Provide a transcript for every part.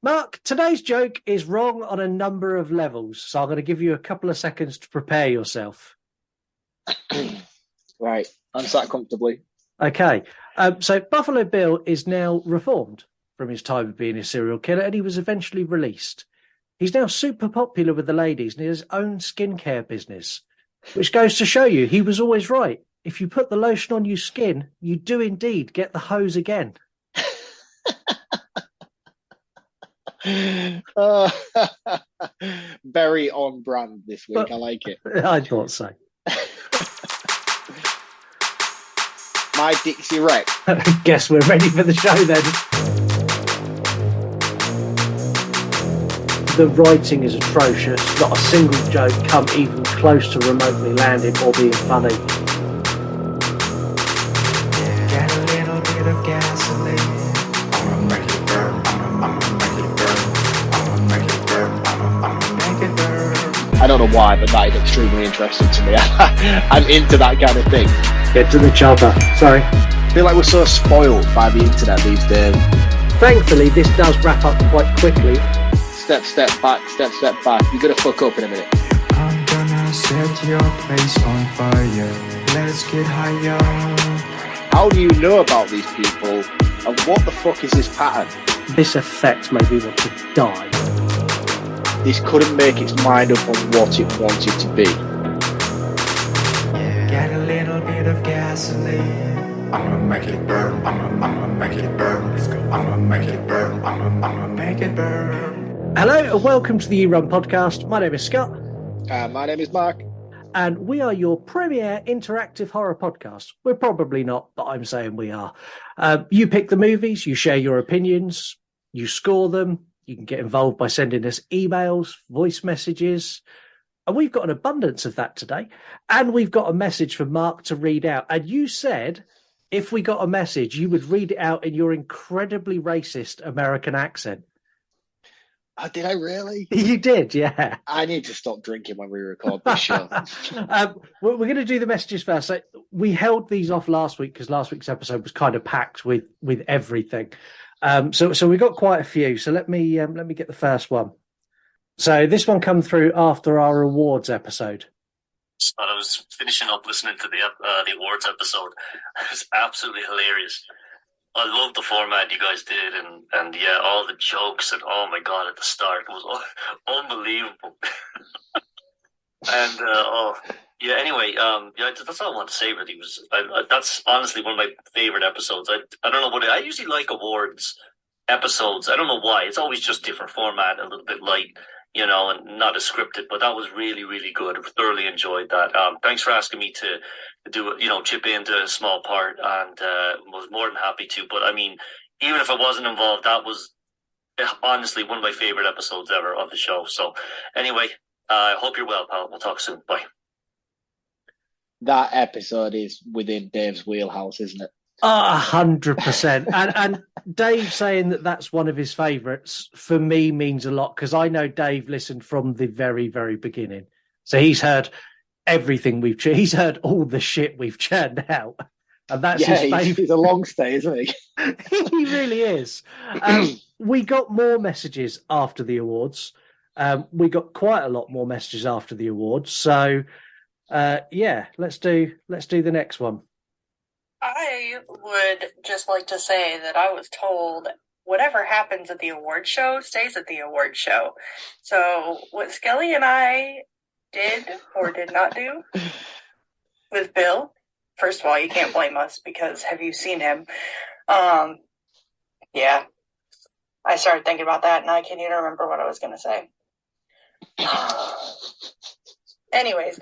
Mark, today's joke is wrong on a number of levels, so I'm going to give you a couple of seconds to prepare yourself. Right, I'm sat comfortably. Okay, so Buffalo Bill is now reformed from his time of being a serial killer, and he was eventually released. He's now super popular with the ladies and he has his own skincare business, which goes to show you he was always right. If you put the lotion on your skin, you do indeed get the hose again. Uh, very on brand this week. But I like it. I thought so. My Dixie Wreck. Guess we're ready for the show then. The writing is atrocious. Not a single joke come even close to remotely landing or being funny. Get a little bit of gasoline. I'ma make it burn. I'ma make it burn. I'ma make it burn. I'ma make it burn. I don't know why, but that is extremely interesting to me. I'm into that kind of thing. Get to the chopper. Sorry. I feel like we're so spoiled by the internet these days. Thankfully, this does wrap up quite quickly. Step back. You're gonna fuck up in a minute. I'm gonna set your place on fire. Let's get higher. How do you know about these people? And what the fuck is this pattern? This effect made me want to die. This couldn't make its mind up on what it wanted to be. Get a little bit of gasoline. I'ma make it burn. I'ma make it burn. Let's go. I'ma make it burn. I'ma make it burn. Hello and welcome to the You Run podcast. My name is Scott. My name is Mark. And we are your premier interactive horror podcast. We're probably not, but I'm saying we are. You pick the movies, you share your opinions, you score them. You can get involved by sending us emails, voice messages. And we've got an abundance of that today. And we've got a message for Mark to read out. And you said if we got a message, you would read it out in your incredibly racist American accent. Oh, did I really? You did, yeah. I need to stop drinking when we record this show. We're going to do the messages first. So we held these off last week because last week's episode was kind of packed with everything. So we got quite a few. So let me get the first one. So this one come through after our awards episode. I was finishing up listening to the awards episode. It was absolutely hilarious. I love the format you guys did, and yeah, all the jokes, and oh my god, at the start it was unbelievable. And yeah, anyway, yeah, that's all I want to say. Really, that's honestly one of my favorite episodes. I don't know what I usually like awards episodes. I don't know why. It's always just different format, a little bit light, you know, and not as scripted. But that was really, really good. I thoroughly enjoyed that. Thanks for asking me to do it, you know, chip into a small part, and was more than happy to. But I mean, even if I wasn't involved, that was honestly one of my favorite episodes ever of the show. So anyway, I hope you're well, pal. We'll talk soon. Bye. That episode is within Dave's wheelhouse, isn't it? 100%. And Dave saying that that's one of his favourites for me means a lot because I know Dave listened from the very, very beginning. So he's heard everything he's heard all the shit we've churned out. And that's his favourite. He's a long stay, isn't he? He really is. We got more messages after the awards. We got quite a lot more messages after the awards. So yeah, let's do the next one. I would just like to say that I was told whatever happens at the award show stays at the award show. So what Skelly and I did or did not do with Bill, first of all, you can't blame us because have you seen him? Yeah, I started thinking about that and I can't even remember what I was going to say. Anyways,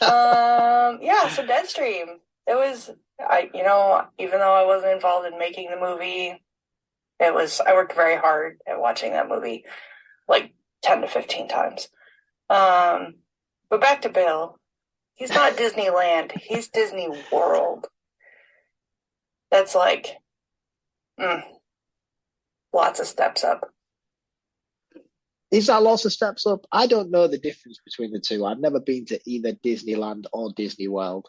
yeah, so Deadstream, it was, even though I wasn't involved in making the movie, I worked very hard at watching that movie, like 10 to 15 times. But back to Bill. He's not Disneyland. He's Disney World. That's like, lots of steps up. Is that lots of steps up? I don't know the difference between the two. I've never been to either Disneyland or Disney World.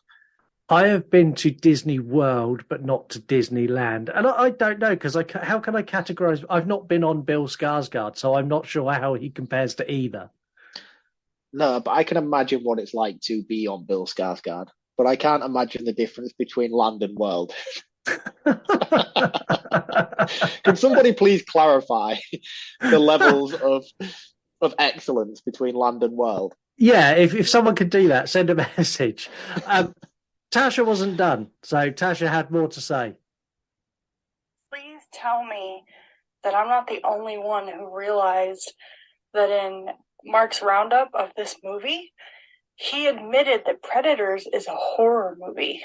I have been to Disney World, but not to Disneyland, and I don't know because how can I categorize? I've not been on Bill Skarsgård, so I'm not sure how he compares to either. No, but I can imagine what it's like to be on Bill Skarsgård. But I can't imagine the difference between land and world. Can somebody please clarify the levels of excellence between land and world? Yeah, if someone could do that, send a message. Tasha wasn't done, so Tasha had more to say. Please tell me that I'm not the only one who realized that in Mark's roundup of this movie, he admitted that Predators is a horror movie.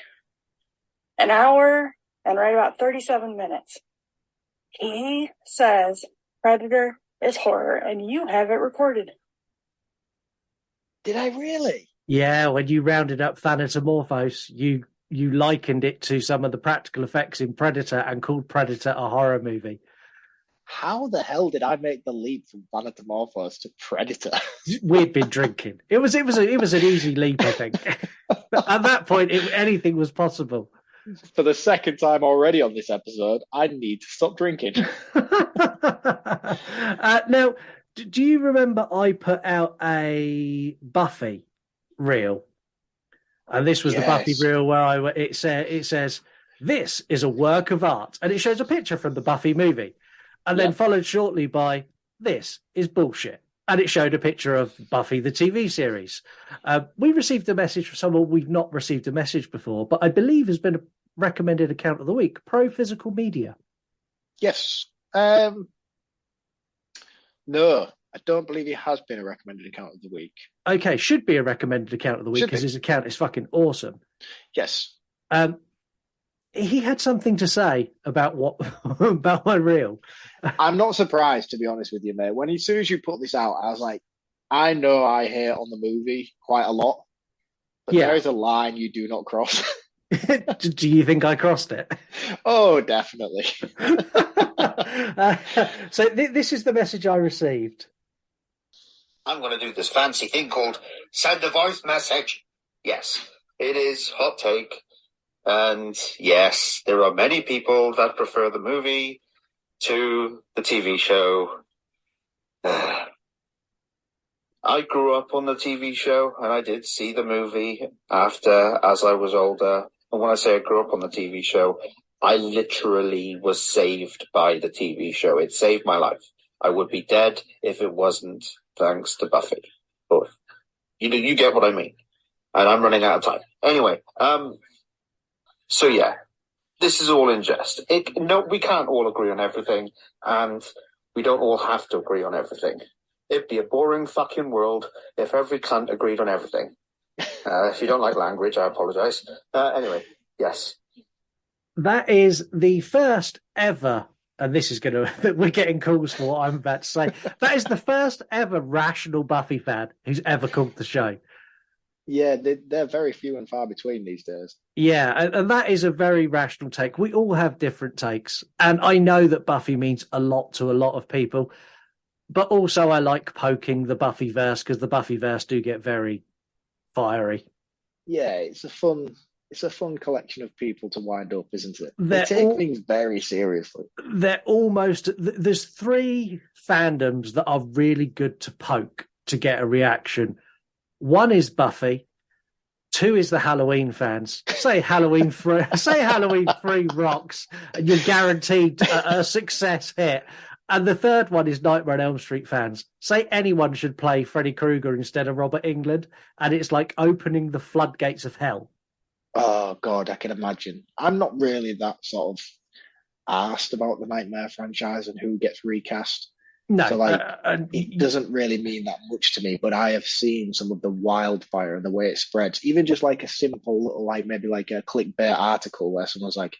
An hour and right about 37 minutes. He says Predator is horror, and you have it recorded. Did I really? Yeah, when you rounded up Thanatomorphos, you likened it to some of the practical effects in Predator and called Predator a horror movie. How the hell did I make the leap from Thanatomorphos to Predator? We'd been drinking. It was an easy leap, I think. At that point, anything was possible. For the second time already on this episode, I need to stop drinking. Now, do you remember I put out a Buffy reel? And this was the Buffy reel where it says, "This is a work of art." And it shows a picture from the Buffy movie. And then followed shortly by, "This is bullshit." And it showed a picture of Buffy, the TV series. We received a message from someone we've not received a message before, but I believe has been a recommended account of the week, Pro Physical Media. Yes. No, I don't believe he has been a recommended account of the week. Okay, should be a recommended account of the week because his account is fucking awesome. Yes. He had something to say about about my reel. I'm not surprised, to be honest with you, mate. As soon as you put this out, I was like, I know I hate on the movie quite a lot, but there is a line you do not cross. Do you think I crossed it? Oh, definitely. So this is the message I received. I'm going to do this fancy thing called send a voice message. Yes, it is hot take. And yes, there are many people that prefer the movie to the TV show. I grew up on the TV show and I did see the movie as I was older. And when I say I grew up on the TV show, I literally was saved by the TV show. It saved my life. I would be dead if it wasn't thanks to Buffy. But you get what I mean. And I'm running out of time. Anyway, so yeah, this is all in jest. We can't all agree on everything, and we don't all have to agree on everything. It'd be a boring fucking world if every cunt agreed on everything. If you don't like language, I apologise. Anyway, yes. That is the first ever, and this is we're getting calls for what I'm about to say. That is the first ever rational Buffy fan who's ever called the show. Yeah, they're very few and far between these days. Yeah, and that is a very rational take. We all have different takes. And I know that Buffy means a lot to a lot of people. But also I like poking the Buffyverse because the Buffyverse do get very fiery. Yeah, it's a fun collection of people to wind up, isn't it? They take things very seriously. There's 3 fandoms that are really good to poke to get a reaction. 1 is Buffy. 2 is the Halloween fans. Say Halloween 3 rocks, and you're guaranteed a success hit. And the 3rd one is Nightmare on Elm Street fans. Say anyone should play Freddy Krueger instead of Robert Englund, and it's like opening the floodgates of hell. Oh God, I can imagine. I'm not really that sort of asked about the Nightmare franchise and who gets recast. No, so it doesn't really mean that much to me, but I have seen some of the wildfire and the way it spreads. Even just like a simple little, maybe a clickbait article where someone's like,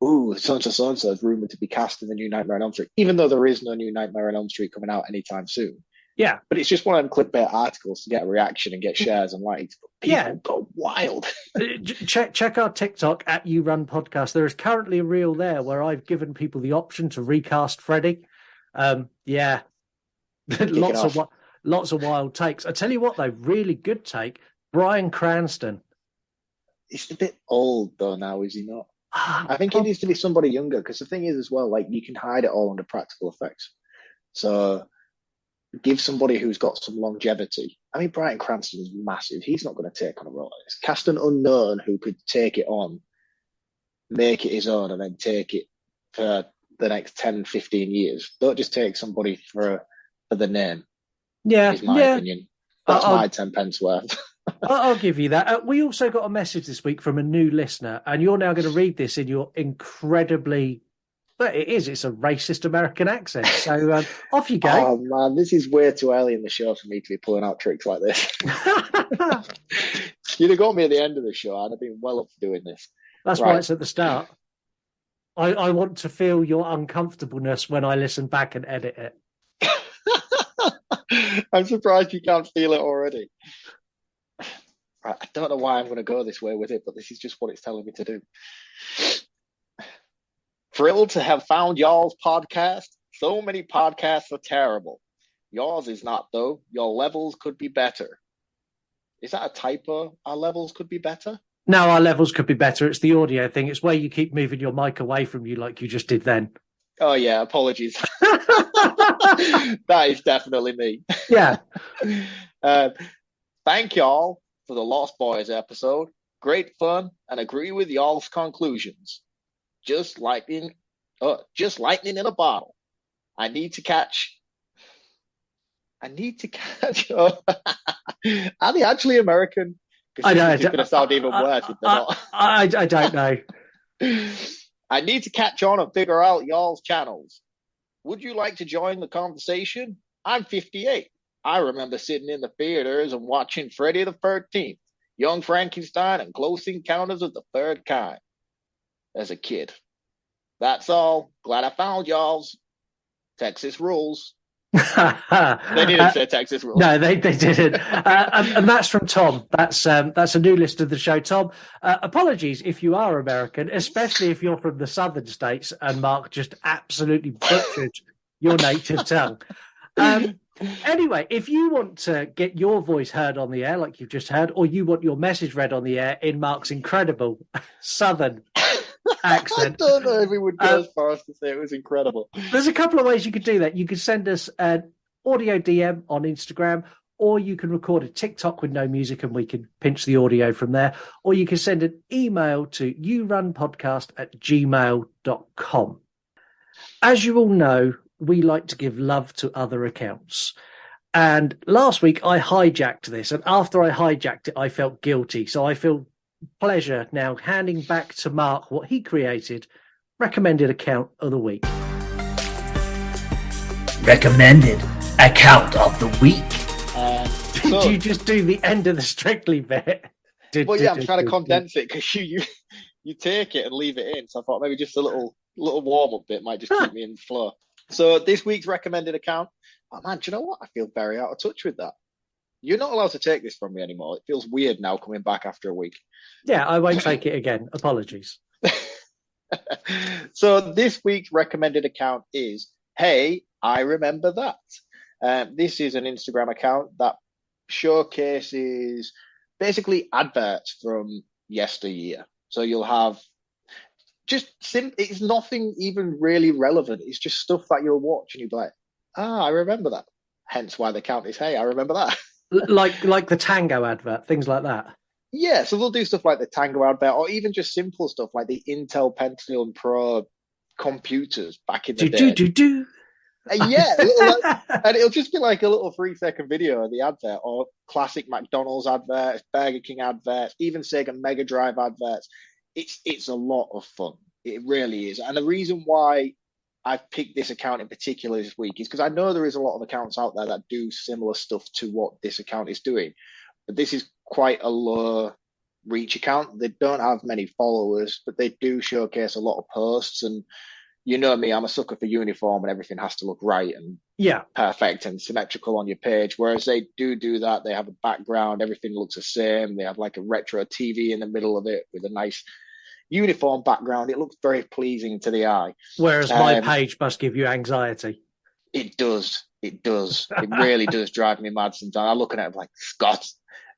"Ooh, so-and-so is rumored to be cast in the new Nightmare on Elm Street," even though there is no new Nightmare on Elm Street coming out anytime soon. Yeah. But it's just one of them clickbait articles to get a reaction and get shares and likes. People go wild. Check our TikTok at You Run Podcast. There is currently a reel there where I've given people the option to recast Freddy. Yeah, lots of wild takes. I tell you what, though, really good take. Bryan Cranston. He's a bit old though now, is he not? I think it needs to be somebody younger, because the thing is as well, like, you can hide it all under practical effects. So give somebody who's got some longevity. I mean, Bryan Cranston is massive. He's not going to take on a role like this. Cast an unknown who could take it on, make it his own, and then take it for the next 10, 15 years. Don't just take somebody for the name. Yeah, is my opinion. That's my 10 pence worth. I'll give you that. We also got a message this week from a new listener, and you're now going to read this in your incredibly, but it's a racist American accent. So off you go. Oh man, this is way too early in the show for me to be pulling out tricks like this. You'd have got me at the end of the show. I'd have been well up for doing this. That's why it's at the start. I want to feel your uncomfortableness when I listen back and edit it. I'm surprised you can't feel it already. Right, I don't know why I'm going to go this way with it, but this is just what it's telling me to do. Thrilled to have found y'all's podcast. So many podcasts are terrible. Yours is not, though. Your levels could be better. Is that a typo? Our levels could be better? No, our levels could be better. It's the audio thing. It's where you keep moving your mic away from you like you just did then. Oh, yeah. Apologies. That is definitely me. Yeah. Thank y'all for the Lost Boys episode. Great fun, and agree with y'all's conclusions. Just lightning in a bottle. I need to catch. Are they actually American? I know. It's going to sound even worse if they're not. I don't know. I need to catch on and figure out y'all's channels. Would you like to join the conversation? I'm 58. I remember sitting in the theaters and watching Friday the 13th, Young Frankenstein, and Close Encounters of the Third Kind as a kid. That's all. Glad I found y'all's. Texas rules. They didn't say Texas rules. No, they didn't. And that's from Tom. That's a new list of the show. Tom, apologies if you are American, especially if you're from the southern states and Mark just absolutely butchered your native tongue. Anyway, if you want to get your voice heard on the air like you've just heard, or you want your message read on the air in Mark's incredible southern accent. I don't know if we would go as far as to say it was incredible. There's a couple of ways you could do that. You could send us an audio DM on Instagram, or you can record a TikTok with no music and we can pinch the audio from there. Or you can send an email to yourunpodcast@gmail.com. As you all know, we like to give love to other accounts. And last week I hijacked this, and after I hijacked it, I felt guilty. So I feel pleasure now handing back to Mark what he created. Recommended account of the week. Recommended account of the week. Did you just do the end of the Strictly bit? Well, yeah, I'm trying to condense it because you take it and leave it in. So I thought maybe just a little warm up bit might just keep me in the flow. So this week's recommended account. Oh man, do you know what? I feel very out of touch with that. You're not allowed to take this from me anymore. It feels weird now coming back after a week. Yeah, I won't take it again. Apologies. So this week's recommended account is Hey, I Remember That. This is an Instagram account that showcases basically adverts from yesteryear. So you'll have it's nothing even really relevant. It's just stuff that you'll watch and you'll be like, I remember that. Hence why the account is Hey, I Remember That. like the Tango advert, things like that. Yeah, so they'll do stuff like the Tango advert, or even just simple stuff like the Intel Pentium Pro computers back in the day. Yeah, and it'll just be like a little 3-second video of the advert, or classic McDonald's adverts, Burger King adverts, even Sega Mega Drive adverts. It's a lot of fun. It really is. And the reason why I've picked this account in particular this week is because I know there is a lot of accounts out there that do similar stuff to what this account is doing. But this is quite a low reach account. They don't have many followers, but they do showcase a lot of posts. And you know me, I'm a sucker for uniform and everything has to look right and perfect and symmetrical on your page. Whereas they do that. They have a background. Everything looks the same. They have like a retro TV in the middle of it with a nice uniform background. It looks very pleasing to the eye. Whereas my page must give you anxiety. It does. It really does drive me mad sometimes. I look at it like, Scott,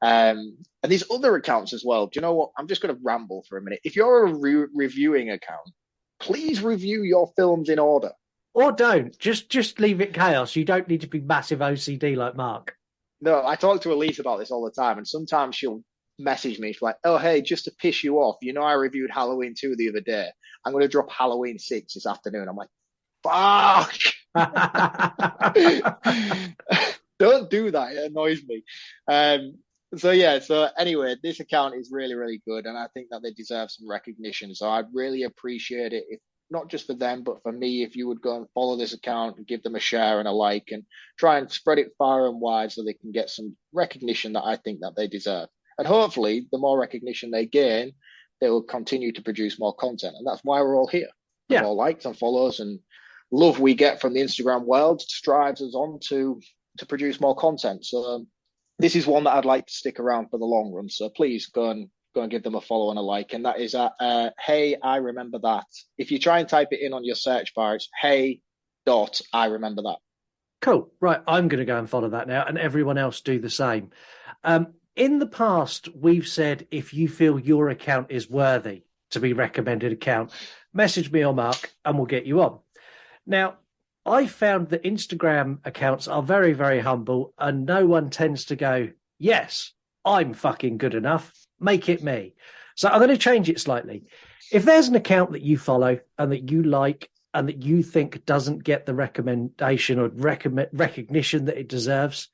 And these other accounts as well. Do you know what? I'm just going to ramble for a minute. If you're a reviewing account, please review your films in order. Or don't. Just leave it chaos. You don't need to be massive OCD like Mark. No, I talk to Elise about this all the time, and sometimes she'll message me. She's like, oh, hey, just to piss you off, you know, I reviewed Halloween 2 the other day. I'm going to drop Halloween 6 this afternoon. I'm like, fuck. Don't do that. It annoys me. So anyway, this account is really, really good, and I think that they deserve some recognition. So I'd really appreciate it, if not just for them, but for me, if you would go and follow this account and give them a share and a like, and try and spread it far and wide so they can get some recognition that I think that they deserve. And hopefully, the more recognition they gain, they will continue to produce more content. And that's why we're all here. Yeah. The more likes and follows and love we get from the Instagram world drives us on to produce more content. So this is one that I'd like to stick around for the long run. So please go and give them a follow and a like. And that is at Hey, I Remember That. If you try and type it in on your search bar, it's I Remember That. Cool. Right. I'm going to go and follow that now, and everyone else do the same. In the past, we've said, if you feel your account is worthy to be recommended account, message me or Mark and we'll get you on. Now, I found that Instagram accounts are very, very humble, and no one tends to go, yes, I'm fucking good enough. Make it me. So I'm going to change it slightly. If there's an account that you follow and that you like and that you think doesn't get the recommendation or recognition that it deserves,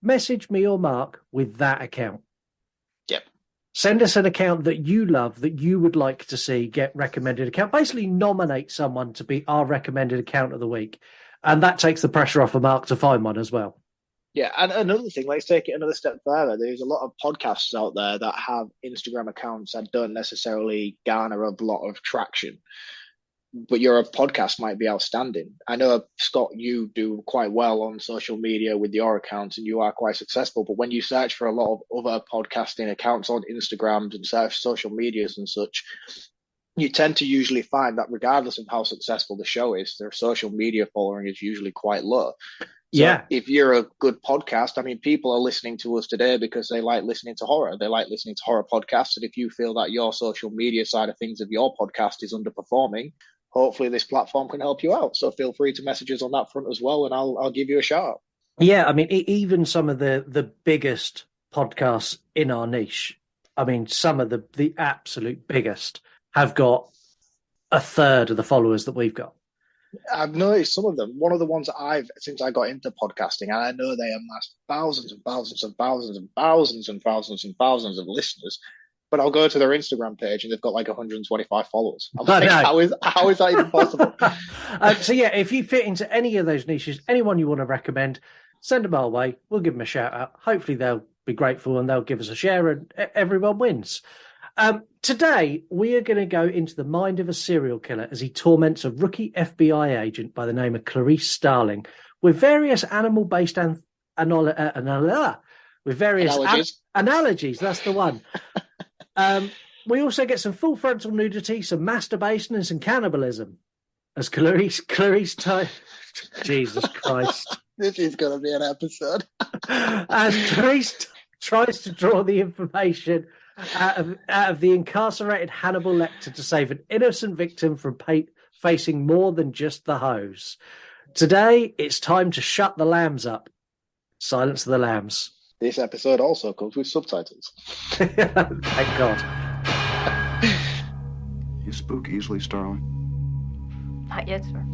message me or Mark with that account. Yep. Send us an account that you love, that you would like to see get recommended account. Basically nominate someone to be our recommended account of the week. And that takes the pressure off of Mark to find one as well. Yeah, and another thing, let's take it another step further. There's a lot of podcasts out there that have Instagram accounts that don't necessarily garner a lot of traction. But your podcast might be outstanding. I know, Scott, you do quite well on social media with your accounts and you are quite successful. But when you search for a lot of other podcasting accounts on Instagram and search social medias and such, you tend to usually find that regardless of how successful the show is, their social media following is usually quite low. So yeah. If you're a good podcast, I mean, people are listening to us today because they like listening to horror. They like listening to horror podcasts. And if you feel that your social media side of things of your podcast is underperforming, hopefully this platform can help you out. So feel free to message us on that front as well, and I'll give you a shout out. Yeah, I mean, even some of the biggest podcasts in our niche, I mean, some of the absolute biggest have got a third of the followers that we've got. I've noticed some of them. One of the ones that since I got into podcasting, and I know they amassed thousands and thousands and thousands and thousands and thousands and thousands of listeners. But I'll go to their Instagram page and they've got like 125 followers. I'm like, how is that even possible? So yeah, if you fit into any of those niches, anyone you want to recommend, send them our way. We'll give them a shout out. Hopefully they'll be grateful and they'll give us a share, and everyone wins. Today, we are going to go into the mind of a serial killer as he torments a rookie FBI agent by the name of Clarice Starling with various animal-based analogies. That's the one. We also get some full frontal nudity, some masturbation, and some cannibalism. As Clarice Jesus Christ. This is going to be an episode. As Clarice tries to draw the information out of the incarcerated Hannibal Lecter to save an innocent victim from facing more than just the hose. Today, it's time to shut the lambs up. Silence of the lambs. This episode also comes with subtitles. Thank God. You spook easily, Starling? Not yet, sir.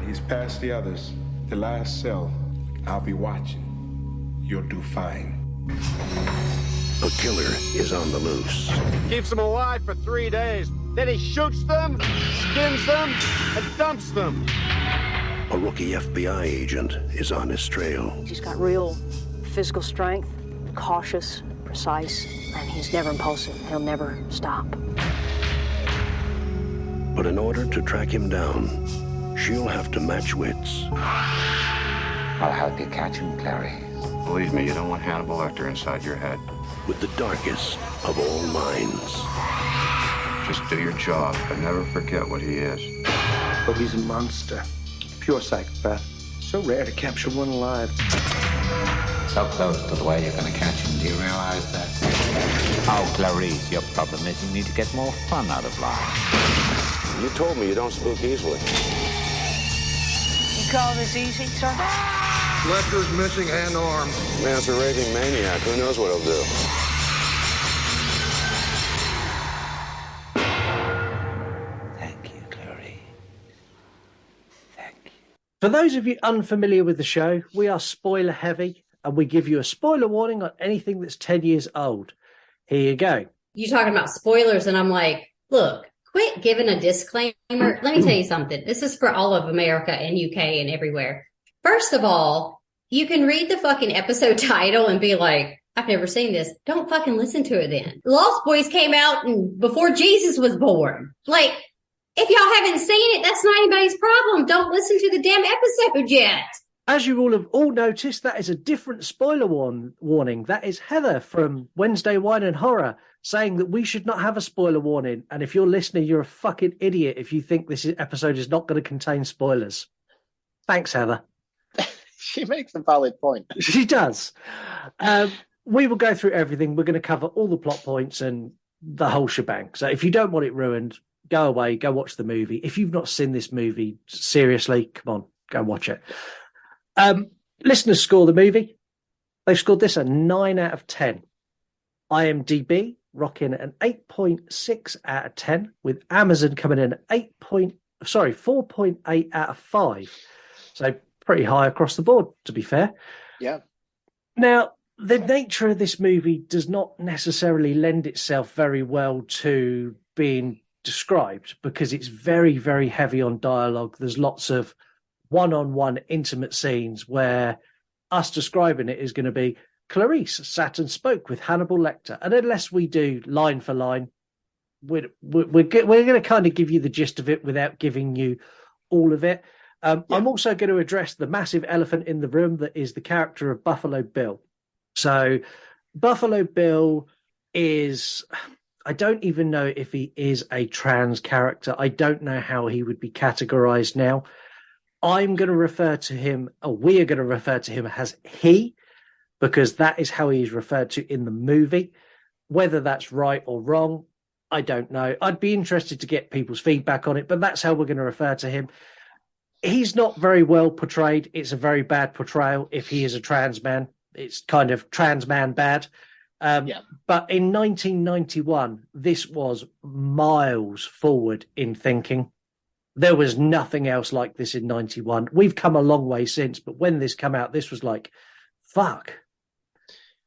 He's past the others. The last cell. I'll be watching. You'll do fine. A killer is on the loose. Keeps them alive for 3 days. Then he shoots them, skins them, and dumps them. A rookie FBI agent is on his trail. He's got real physical strength, cautious, precise, and he's never impulsive. He'll never stop. But in order to track him down, she'll have to match wits. I'll help you catch him, Clary. Believe me, you don't want Hannibal Lecter inside your head. With the darkest of all minds. Just do your job, but never forget what he is. Oh, he's a monster. Pure psychopath. So rare to capture one alive. so close to the way you're going to catch him. Do you realize that? Oh, Clarice, your problem is you need to get more fun out of life. You told me you don't spook easily. You call this easy, sir? Lecter's missing hand arm. Man's a raving maniac. Who knows what he'll do? Thank you, Clarice. Thank you. For those of you unfamiliar with the show, we are spoiler heavy and we give you a spoiler warning on anything that's 10 years old. Here you go. You talking about spoilers, and I'm like, look, quit giving a disclaimer. Let me tell you something. This is for all of America and UK and everywhere. First of all, you can read the fucking episode title and be like, I've never seen this. Don't fucking listen to it then. Lost Boys came out before Jesus was born. Like, if y'all haven't seen it, that's not anybody's problem. Don't listen to the damn episode yet. As you all have all noticed, that is a different spoiler warning. That is Heather from Wednesday Wine and Horror saying that we should not have a spoiler warning. And if you're listening, you're a fucking idiot if you think this episode is not going to contain spoilers. Thanks, Heather. She makes a valid point. She does. We will go through everything. We're going to cover all the plot points and the whole shebang. So if you don't want it ruined, go away, go watch the movie. If you've not seen this movie, seriously, come on, go watch it. Listeners score the movie. They've scored this a 9 out of 10. IMDb rocking an 8.6 out of 10, with Amazon coming in at 4.8 out of 5. So pretty high across the board, to be fair. Yeah. Now, the nature of this movie does not necessarily lend itself very well to being described because it's very, very heavy on dialogue. There's lots of one-on-one intimate scenes where us describing it is going to be Clarice sat and spoke with Hannibal Lecter. And unless we do line for line, we're going to kind of give you the gist of it without giving you all of it. I'm also going to address the massive elephant in the room that is the character of Buffalo Bill. So Buffalo Bill is, I don't even know if he is a trans character. I don't know how he would be categorized now. I'm going to refer to him, or we are going to refer to him as he, because that is how he's referred to in the movie. Whether that's right or wrong, I don't know. I'd be interested to get people's feedback on it, but that's how we're going to refer to him. He's not very well portrayed. It's a very bad portrayal if he is a trans man. It's kind of trans man bad. But in 1991, this was miles forward in thinking. There was nothing else like this in 91. We've come a long way since, but when this came out, this was like, fuck.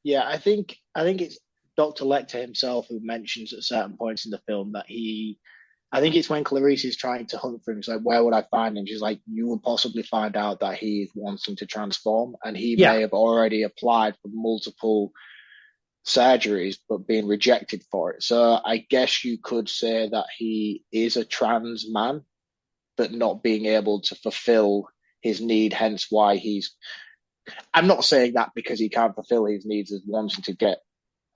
Yeah, I think it's Dr. Lecter himself who mentions at certain points in the film that I think it's when Clarice is trying to hunt for him. She's like, where would I find him? She's like, you will possibly find out that he is wanting to transform, and he may have already applied for multiple surgeries but being rejected for it. So I guess you could say that he is a trans man, but not being able to fulfill his need, hence why I'm not saying that because he can't fulfill his needs as wanting to get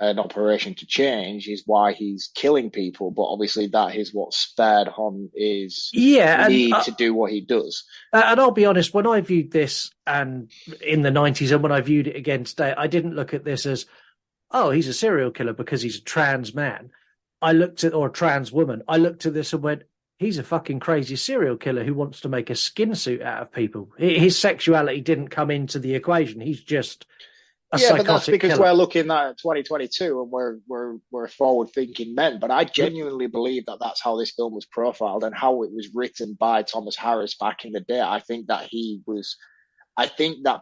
an operation to change is why he's killing people, but obviously that is what spurred on his need to do what he does. And I'll be honest, when I viewed this and in the 90s and when I viewed it again today, I didn't look at this as, oh, he's a serial killer because he's a trans man. Or a trans woman. I looked at this and went, he's a fucking crazy serial killer who wants to make a skin suit out of people. His sexuality didn't come into the equation. He's just a psychotic but that's because killer. we're looking at 2022 and we're forward-thinking men. But I genuinely believe that that's how this film was profiled and how it was written by Thomas Harris back in the day. I think that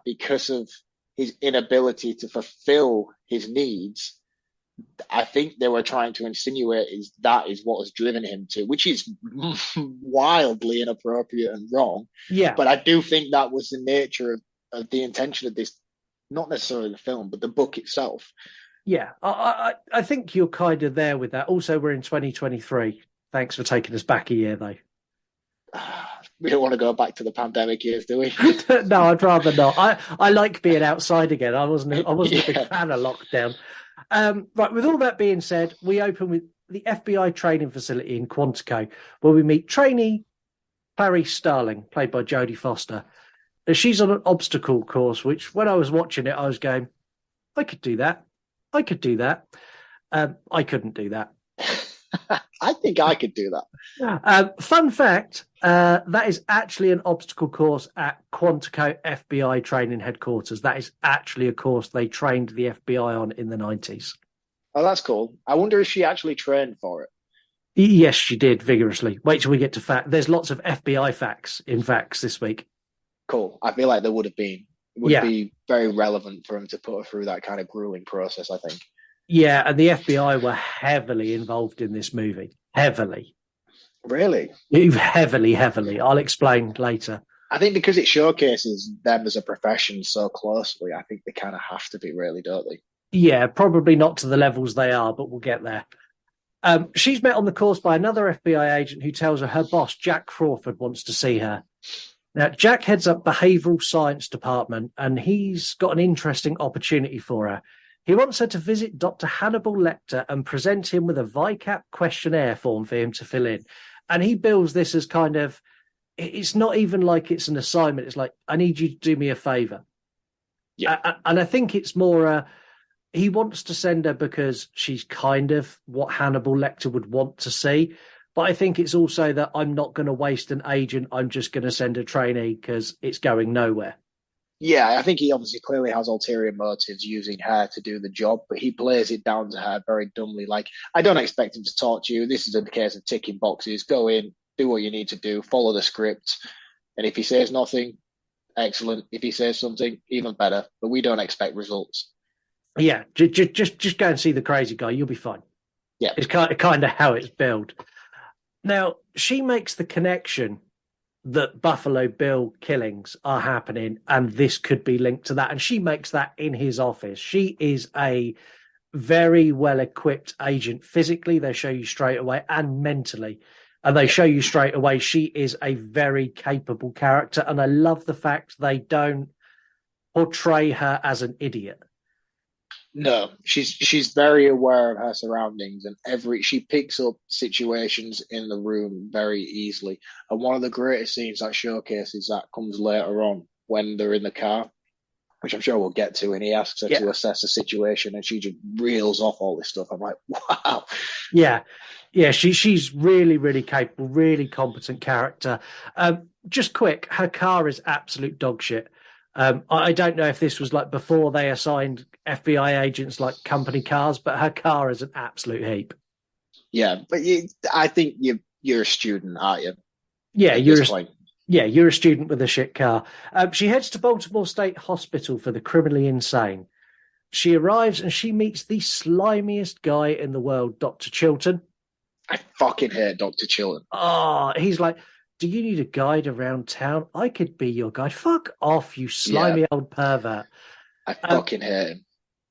because of his inability to fulfill his needs, I think they were trying to insinuate that is what has driven him to, which is wildly inappropriate and wrong. Yeah. But I do think that was the nature of the intention of this, not necessarily the film, but the book itself. Yeah, I think you're kind of there with that. Also, we're in 2023. Thanks for taking us back a year, though. We don't want to go back to the pandemic years, do we? No, I'd rather not. I like being outside again. I wasn't a big fan of lockdown. Right, with all that being said, we open with the FBI training facility in Quantico, where we meet trainee Clarice Starling, played by Jodie Foster. She's on an obstacle course, which when I was watching it, I was going, I could do that. I could do that. I couldn't do that. I think I could do that. Fun fact, that is actually an obstacle course at Quantico FBI training headquarters. That is actually a course they trained the FBI on in the 90s. Oh, that's cool. I wonder if she actually trained for it. Yes, she did vigorously. Wait till we get to fact. There's lots of FBI facts in facts this week. Cool. I feel like there would have been. It would be very relevant for him to put her through that kind of grueling process, I think. Yeah, and the FBI were heavily involved in this movie. Heavily. Really? Heavily. I'll explain later. I think because it showcases them as a profession so closely, I think they kind of have to be, really, don't they? Yeah, probably not to the levels they are, but we'll get there. She's met on the course by another FBI agent who tells her boss, Jack Crawford, wants to see her. Now, Jack heads up behavioural science department, and he's got an interesting opportunity for her. He wants her to visit Dr. Hannibal Lecter and present him with a VICAP questionnaire form for him to fill in. And he bills this as kind of, it's not even like it's an assignment. It's like, I need you to do me a favour. Yeah. And I think it's more, he wants to send her because she's kind of what Hannibal Lecter would want to see. But I think it's also that I'm not going to waste an agent. I'm just going to send a trainee because it's going nowhere. Yeah, I think he obviously clearly has ulterior motives using her to do the job, but he plays it down to her very dumbly. Like, I don't expect him to talk to you. This is a case of ticking boxes. Go in, do what you need to do, follow the script. And if he says nothing, excellent. If he says something, even better. But we don't expect results. Yeah, just go and see the crazy guy. You'll be fine. Yeah. It's kind of how it's billed. Now, she makes the connection that Buffalo Bill killings are happening and this could be linked to that. And she makes that in his office. She is a very well-equipped agent. Physically, they show you straight away, and mentally. And they show you straight away she is a very capable character. And I love the fact they don't portray her as an idiot. No, she's very aware of her surroundings, and she picks up situations in the room very easily. And one of the greatest scenes that showcases that comes later on when they're in the car, which I'm sure we'll get to, and he asks her to assess the situation, and she just reels off all this stuff. I'm like, wow. Yeah, she's really, really capable, really competent character. Just quick, her car is absolute dog shit. I don't know if this was like before they assigned FBI agents like company cars, but her car is an absolute heap. Yeah, but I think you're a student, aren't you? Yeah, you're a student with a shit car. She heads to Baltimore State Hospital for the criminally insane. She arrives and she meets the slimiest guy in the world, Dr. Chilton. I fucking hate Dr. Chilton. Oh, he's like, do you need a guide around town? I could be your guide. Fuck off, you slimy old pervert. I fucking hate him.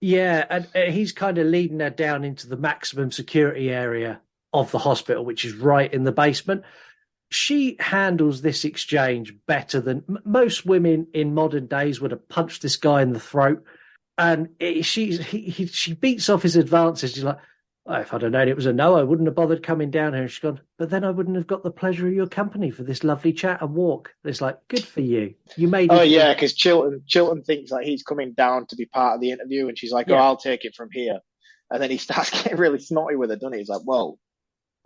Yeah, and he's kind of leading her down into the maximum security area of the hospital, which is right in the basement. She handles this exchange better than most women in modern days would have punched this guy in the throat. And she beats off his advances. She's like, oh, if I'd have known it was a no, I wouldn't have bothered coming down here. And she's gone, but then I wouldn't have got the pleasure of your company for this lovely chat and walk. It's like, good for you. You made it. Oh, yeah, because Chilton thinks like he's coming down to be part of the interview, and she's like, oh, I'll take it from here. And then he starts getting really snotty with her, doesn't he? He's like, well,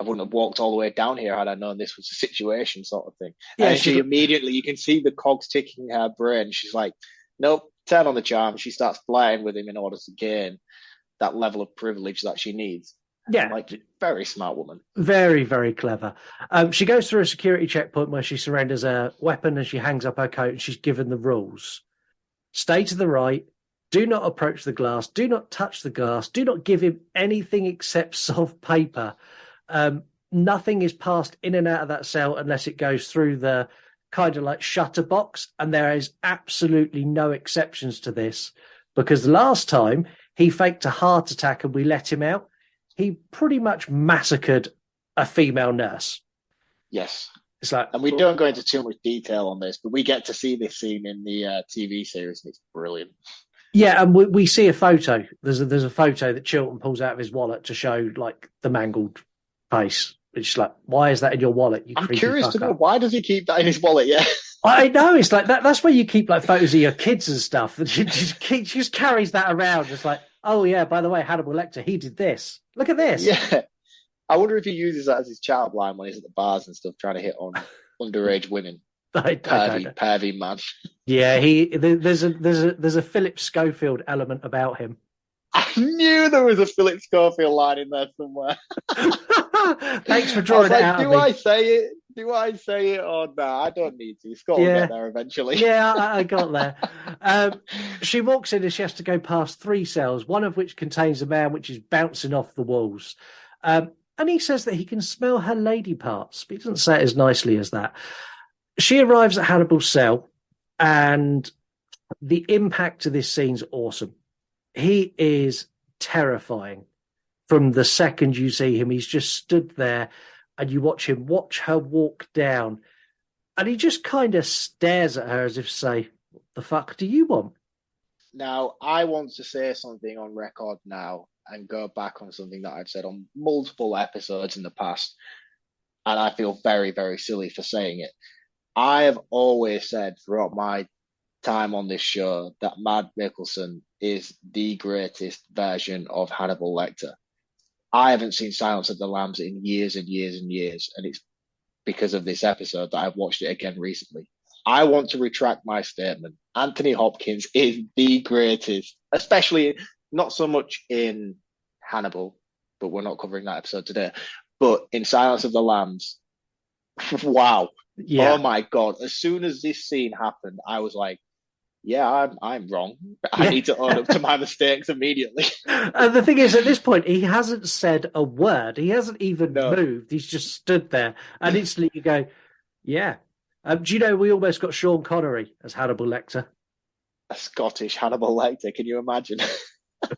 I wouldn't have walked all the way down here had I known this was a situation, sort of thing. Yeah, and she immediately, you can see the cogs ticking in her brain. She's like, nope, turn on the charm. She starts flirting with him in order to gain that level of privilege that she needs. Yeah. Like, very smart woman. Very, very clever. She goes through a security checkpoint where she surrenders a weapon and she hangs up her coat, and she's given the rules. Stay to the right. Do not approach the glass. Do not touch the glass. Do not give him anything except soft paper. Nothing is passed in and out of that cell unless it goes through the kind of like shutter box. And there is absolutely no exceptions to this, because last time he faked a heart attack and we let him out, he pretty much massacred a female nurse. Yes. It's like, and we don't go into too much detail on this, but we get to see this scene in the TV series, and it's brilliant. Yeah, and we see a photo. There's a photo that Chilton pulls out of his wallet to show like the mangled face. It's like, why is that in your wallet? I'm curious to know, why does he keep that in his wallet? Yeah. I know, it's like that. That's where you keep like photos of your kids and stuff. And she just carries that around. It's like, oh yeah, by the way, Hannibal Lecter, he did this. Look at this. Yeah. I wonder if he uses that as his child line when he's at the bars and stuff, trying to hit on underage women. Pervy man. Yeah, there's a Philip Schofield element about him. I knew there was a Philip Schofield line in there somewhere. Thanks for drawing it out. Do I say it? Do I say it or no? I don't need to. Scott will get there eventually. Yeah, I got there. She walks in and she has to go past 3 cells, one of which contains a man which is bouncing off the walls. And he says that he can smell her lady parts, but he doesn't say it as nicely as that. She arrives at Hannibal's cell, and the impact of this scene's awesome. He is terrifying from the second you see him. He's just stood there, and you watch her walk down, and he just kind of stares at her as if to say, "What the fuck do you want?" Now, I want to say something on record now and go back on something that I've said on multiple episodes in the past, and I feel very, very silly for saying it. I have always said throughout my time on this show that Mads Mikkelsen is the greatest version of Hannibal Lecter. I haven't seen Silence of the Lambs in years and years and years, and it's because of this episode that I've watched it again recently. I want to retract my statement. Anthony Hopkins is the greatest, especially not so much in Hannibal, but we're not covering that episode today, but in Silence of the Lambs. Wow. Yeah. Oh my God. As soon as this scene happened, I was like, yeah, I'm wrong. I need to own up to my mistakes immediately. And the thing is, at this point, he hasn't said a word. He hasn't even moved. He's just stood there. And instantly you go, yeah. Do you know we almost got Sean Connery as Hannibal Lecter? A Scottish Hannibal Lecter. Can you imagine?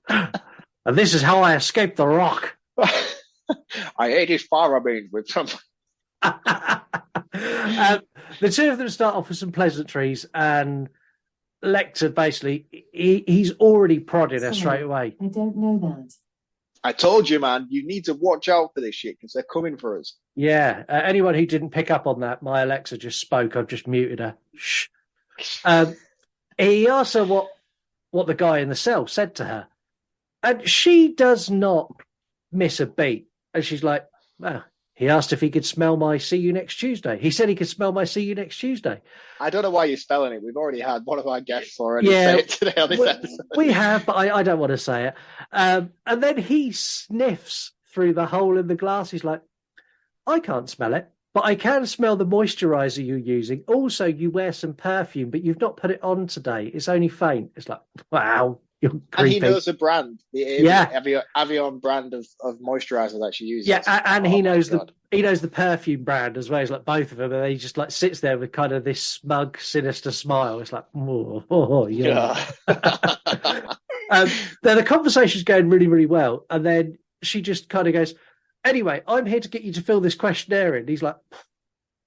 And this is how I escaped the Rock. I ate his fire beans with some... The two of them start off with some pleasantries, and Lecter basically he's already prodded her straight away. I don't know that. I told you, man, you need to watch out for this shit because they're coming for us. Yeah, anyone who didn't pick up on that, my Alexa just spoke. I've just muted her. Shh. He asked her what the guy in the cell said to her, and she does not miss a beat. And she's like, well, he asked if he could smell my see you next Tuesday. He said he could smell my see you next Tuesday. I don't know why you're spelling it. We've already had one of our guests already say it today on this episode. We have, but I don't want to say it. And then he sniffs through the hole in the glass. He's like, I can't smell it, but I can smell the moisturizer you're using. Also, you wear some perfume, but you've not put it on today. It's only faint. It's like, wow. You're creepy. And he knows the brand, the Avion brand of moisturizer that she uses. Yeah, and he knows the perfume brand as well. He's like both of them, and he just like sits there with kind of this smug, sinister smile. It's like, yeah. Then the conversation's going really, really well, and then she just kind of goes, "Anyway, I'm here to get you to fill this questionnaire in." He's like,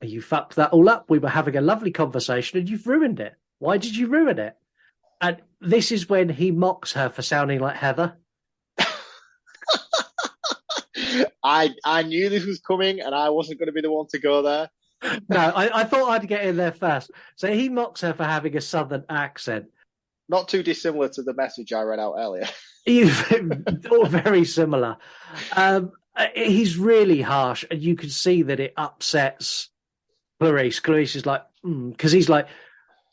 "You fucked that all up. We were having a lovely conversation, and you've ruined it. Why did you ruin it?" And this is when he mocks her for sounding like Heather. I knew this was coming, and I wasn't going to be the one to go there. No, I thought I'd get in there first. So he mocks her for having a southern accent. Not too dissimilar to the message I read out earlier. All very similar. He's really harsh, and you can see that it upsets Clarice. Clarice is like, because he's like,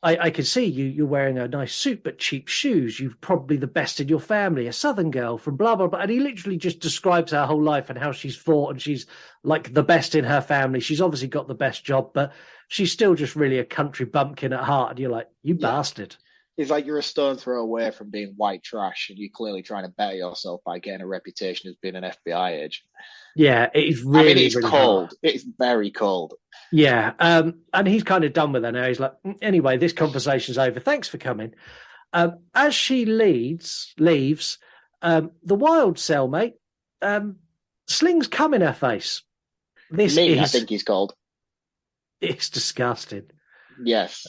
I can see you're wearing a nice suit but cheap shoes. You're probably the best in your family, a southern girl from blah, blah, blah. And he literally just describes her whole life and how she's fought, and she's like the best in her family. She's obviously got the best job, but she's still just really a country bumpkin at heart. And you're like, you bastard. It's like you're a stone throw away from being white trash, and you're clearly trying to better yourself by getting a reputation as being an FBI agent. Yeah, it's really, it's really cold. hard. It's very cold. Yeah, and he's kind of done with her now. He's like, anyway, this conversation's over. Thanks for coming. As she leaves, the wild cellmate slings cum in her face. I think he's called. It's disgusting. Yes.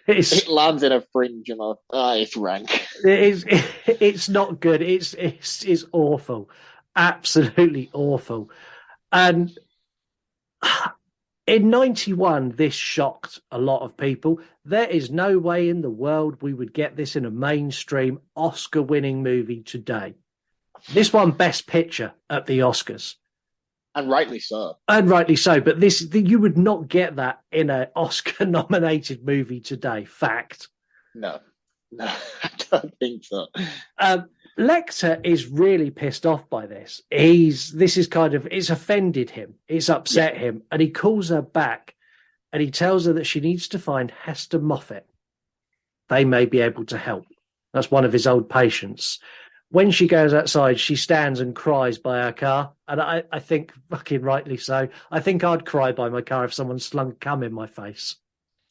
It lands in a fringe, and it's rank. It's not good. It's awful, absolutely awful. And In 91, this shocked a lot of people. There is no way in the world we would get this in a mainstream Oscar-winning movie today. This won Best Picture at the Oscars. And rightly so. And rightly so. But you would not get that in an Oscar-nominated movie today. Fact. No, I don't think so. Lecter is really pissed off by this. It's offended him. It's upset him. And he calls her back and he tells her that she needs to find Hester Moffat. They may be able to help. That's one of his old patients. When she goes outside, she stands and cries by her car. And I think fucking rightly so. I think I'd cry by my car if someone slung cum in my face.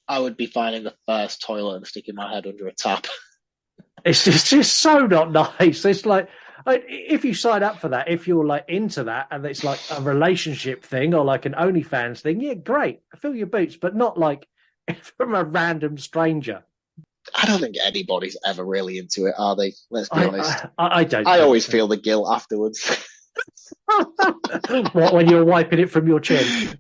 I would be finding the first toilet and sticking my head under a tap. It's just so not nice. It's like, if you sign up for that, if you're like into that and it's like a relationship thing or like an OnlyFans thing, yeah, great. Fill your boots, but not like from a random stranger. I don't think anybody's ever really into it, are they? Let's be honest. I don't. I always feel the guilt afterwards. What, when you're wiping it from your chin?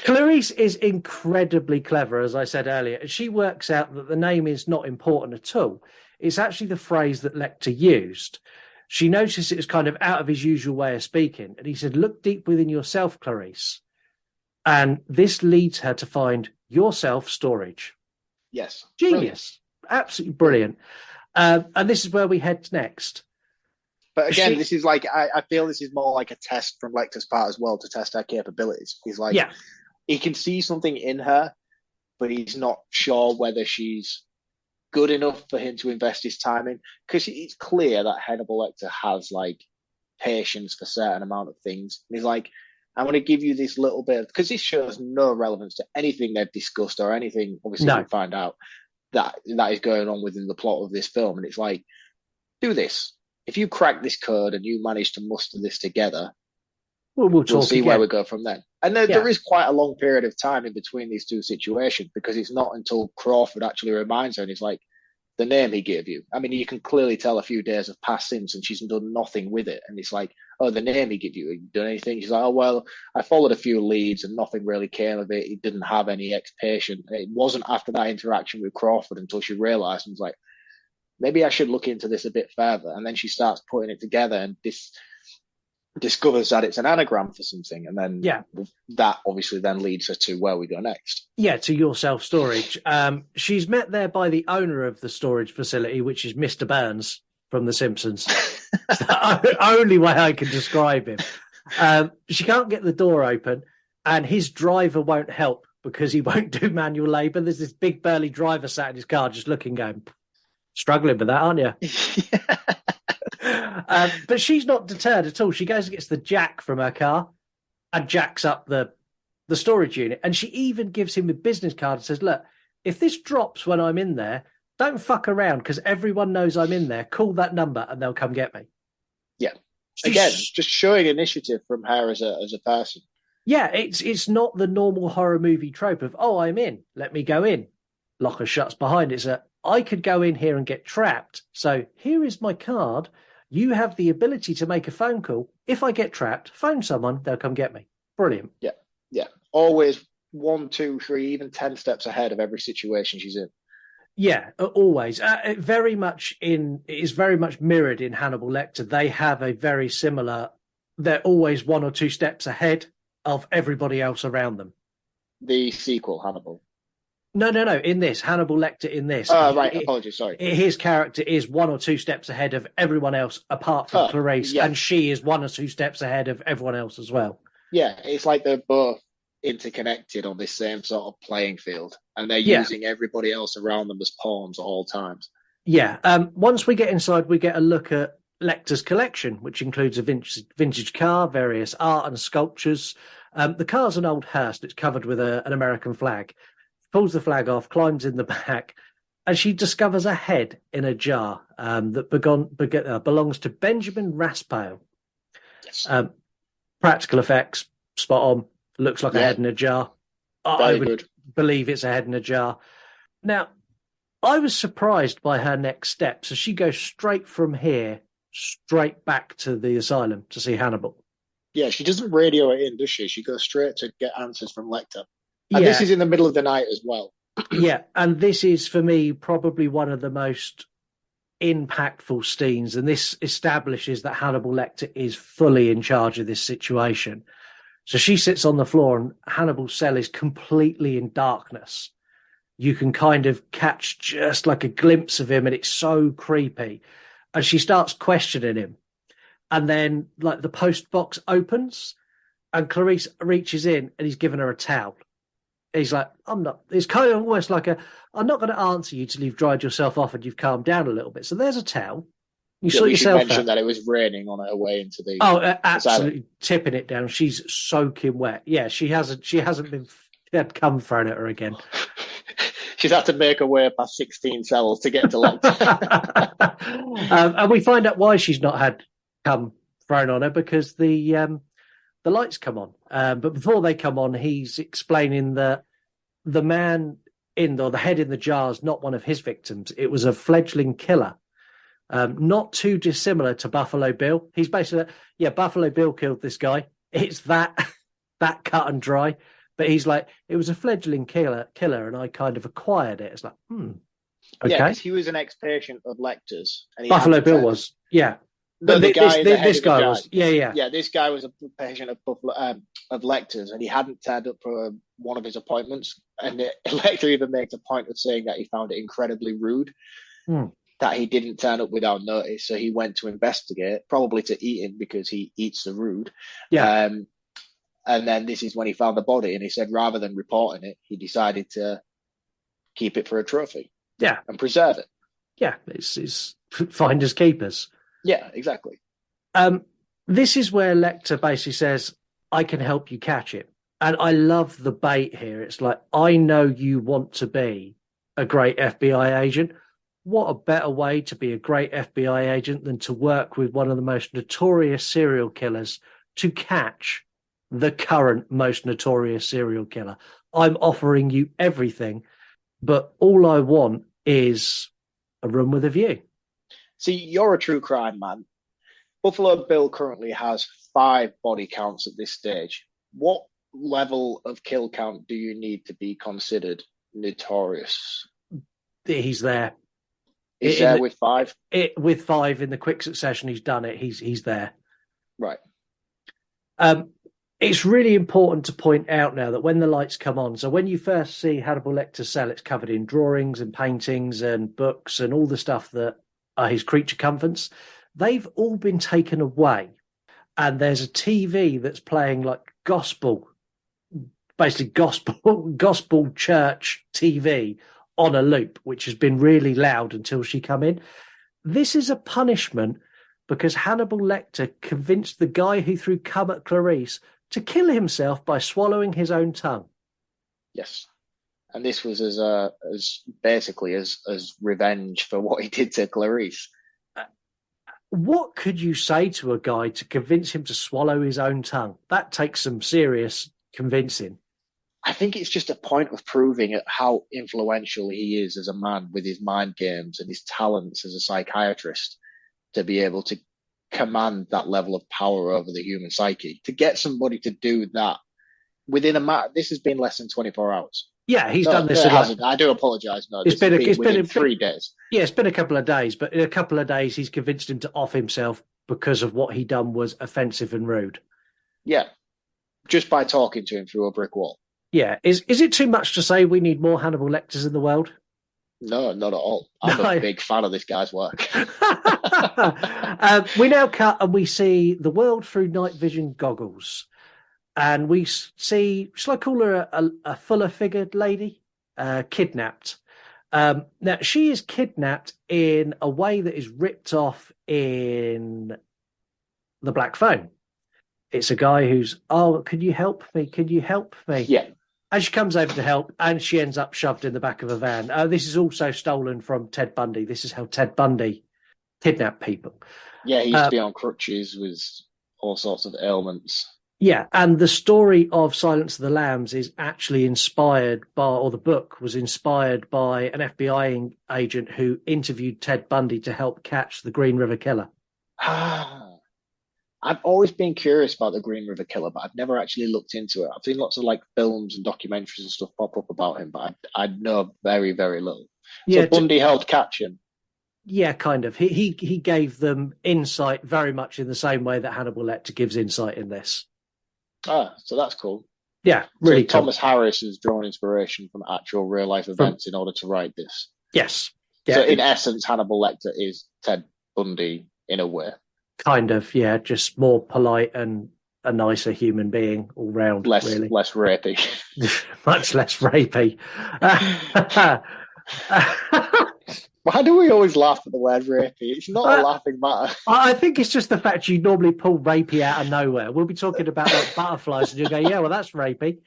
Clarice is incredibly clever, as I said earlier. She works out that the name is not important at all. It's actually the phrase that Lecter used. She noticed it was kind of out of his usual way of speaking. And he said, look deep within yourself, Clarice. And this leads her to find your self-storage. Yes. Genius. Brilliant. Absolutely brilliant. And this is where we head next. But again, this is like, I feel this is more like a test from Lecter's part as well to test her capabilities. He's like, he can see something in her, but he's not sure whether she's good enough for him to invest his time in. Because it's clear that Hannibal Lecter has like patience for a certain amount of things. And he's like, I'm going to give you this little bit, because this shows no relevance to anything they've discussed or anything, obviously, we find out that is going on within the plot of this film. And it's like, do this. If you crack this code and you manage to muster this together, we'll see where we go from then. And there is quite a long period of time in between these two situations, because it's not until Crawford actually reminds her and he's like, the name he gave you. I mean, you can clearly tell a few days have passed since and she's done nothing with it. And it's like, oh, the name he gave you, have you done anything? She's like, oh, well, I followed a few leads and nothing really came of it. He didn't have any ex-patient. It wasn't after that interaction with Crawford until she realized and was like, maybe I should look into this a bit further. And then she starts putting it together and discovers that it's an anagram for something. And then that obviously then leads her to where we go next. Yeah, to your self-storage. She's met there by the owner of the storage facility, which is Mr. Burns from The Simpsons. It's the only way I can describe him. She can't get the door open and his driver won't help because he won't do manual labour. There's this big burly driver sat in his car just looking, going, struggling with that, aren't you? But she's not deterred at all. She goes and gets the jack from her car and jacks up the storage unit. And she even gives him a business card and says, look, if this drops when I'm in there, don't fuck around because everyone knows I'm in there. Call that number and they'll come get me. Yeah. Again, just showing initiative from her as a person. Yeah, it's not the normal horror movie trope of, oh, I'm in, let me go in. Locker shuts behind it. It's I could go in here and get trapped. So here is my card. You have the ability to make a phone call. If I get trapped, phone someone, they'll come get me. Brilliant. Yeah, yeah. Always 1, 2, 3, even 10 steps ahead of every situation she's in. Yeah, always. It is very much mirrored in Hannibal Lecter. They have a very similar, they're always 1 or 2 steps ahead of everybody else around them. The sequel, Hannibal. No. In this, Hannibal Lecter in this. Oh, right. Apologies. Sorry. His character is 1 or 2 steps ahead of everyone else apart from Clarice, and she is 1 or 2 steps ahead of everyone else as well. Yeah, it's like they're both interconnected on this same sort of playing field, and they're using everybody else around them as pawns at all times. Yeah. Once we get inside, we get a look at Lecter's collection, which includes a vintage car, various art and sculptures. The car's an old hearse. It's covered with an American flag. Pulls the flag off, climbs in the back, and she discovers a head in a jar that belongs to Benjamin Raspail. Yes. Practical effects, spot on. Looks like a head in a jar. I would believe it's a head in a jar. Now, I was surprised by her next step. So she goes straight from here, straight back to the asylum to see Hannibal. Yeah, she doesn't radio it in, does she? She goes straight to get answers from Lecter. And Yeah. this is in the middle of the night as well. Yeah, and this is, for me, probably one of the most impactful scenes, and this establishes that Hannibal Lecter is fully in charge of this situation. So she sits on the floor, and Hannibal's cell is completely in darkness. You can kind of catch just like a glimpse of him, and it's so creepy. And she starts questioning him. And then, like, the post box opens, and Clarice reaches in, and he's given her a towel. He's like, I'm not, it's kind of almost like I'm not going to answer you till you've dried yourself off and you've calmed down a little bit. So there's a towel. You sort yourself out. Mentioned that it was raining on her way into the. Oh, absolutely tipping it down. She's soaking wet. Yeah, she hasn't been had cum thrown at her again. She's had to make her way past 16 cells to get to Lecter. And we find out why she's not had cum thrown on her, because the lights come on. But before they come on, he's explaining that the man the head in the jar is not one of his victims. It was a fledgling killer. Not too dissimilar to Buffalo Bill. He's basically, Buffalo Bill killed this guy. It's that cut and dry. But he's like, it was a fledgling killer, and I kind of acquired it. It's like, okay. Yeah, he was an ex-patient of Lecter's. And Buffalo Bill was, yeah. No, but this guy was, yeah. This guy was a patient of Lecter's, and he hadn't turned up for one of his appointments. And Lecter even makes a point of saying that he found it incredibly rude that he didn't turn up without notice. So he went to investigate, probably to eat him because he eats the rude. Yeah. And then this is when he found the body, and he said rather than reporting it, he decided to keep it for a trophy. Yeah, and preserve it. Yeah, it's finders keepers. Yeah, exactly. This is where Lecter basically says, I can help you catch it. And I love the bait here. It's like, I know you want to be a great FBI agent. What a better way to be a great FBI agent than to work with one of the most notorious serial killers to catch the current most notorious serial killer. I'm offering you everything, but all I want is a room with a view. See, you're a true crime man. Buffalo Bill currently has 5 body counts at this stage. What level of kill count do you need to be considered notorious? He's there. He's there with 5? With 5 in the quick succession, he's done it. He's there. Right. It's really important to point out now that when the lights come on, so when you first see Hannibal Lecter's cell, it's covered in drawings and paintings and books and all the stuff that are his creature comforts. They've all been taken away. And there's a TV that's playing like gospel church TV on a loop, which has been really loud until she come in. This is a punishment because Hannibal Lecter convinced the guy who threw cum at Clarice to kill himself by swallowing his own tongue. Yes. And this was as revenge for what he did to Clarice. What could you say to a guy to convince him to swallow his own tongue? That takes some serious convincing. I think it's just a point of proving how influential he is as a man with his mind games and his talents as a psychiatrist to be able to command that level of power over the human psyche. To get somebody to do that within this has been less than 24 hours. Yeah, he's done this. I do apologise. No, it's been 3 days. Yeah, it's been a couple of days, but in a couple of days, he's convinced him to off himself because of what he done was offensive and rude. Yeah, just by talking to him through a brick wall. Yeah, is it too much to say we need more Hannibal Lecters in the world? No, not at all. I'm a big fan of this guy's work. We now cut and we see the world through night vision goggles. And we see, shall I call her a fuller-figured lady? Kidnapped. Now, she is kidnapped in a way that is ripped off in The Black Phone. It's a guy who's, can you help me? Can you help me? Yeah. And she comes over to help, and she ends up shoved in the back of a van. This is also stolen from Ted Bundy. This is how Ted Bundy kidnapped people. Yeah, he used to be on crutches with all sorts of ailments. Yeah, and the story of Silence of the Lambs is actually inspired by, or the book was inspired by an FBI agent who interviewed Ted Bundy to help catch the Green River Killer. I've always been curious about the Green River Killer, but I've never actually looked into it. I've seen lots of like films and documentaries and stuff pop up about him, but I know very, very little. Yeah, so Bundy helped catch him. Yeah, kind of. He gave them insight very much in the same way that Hannibal Lecter gives insight in this. Ah, so that's cool. Yeah, really cool. Thomas Harris has drawn inspiration from actual real life events in order to write this. Yes. Yeah. So in essence, Hannibal Lecter is Ted Bundy in a way. Kind of, yeah, just more polite and a nicer human being all round. Less rapey. Much less rapey. Why do we always laugh at the word rapey? It's not a laughing matter. I think it's just the fact you normally pull rapey out of nowhere. We'll be talking about like butterflies and you'll go, yeah, well, that's rapey.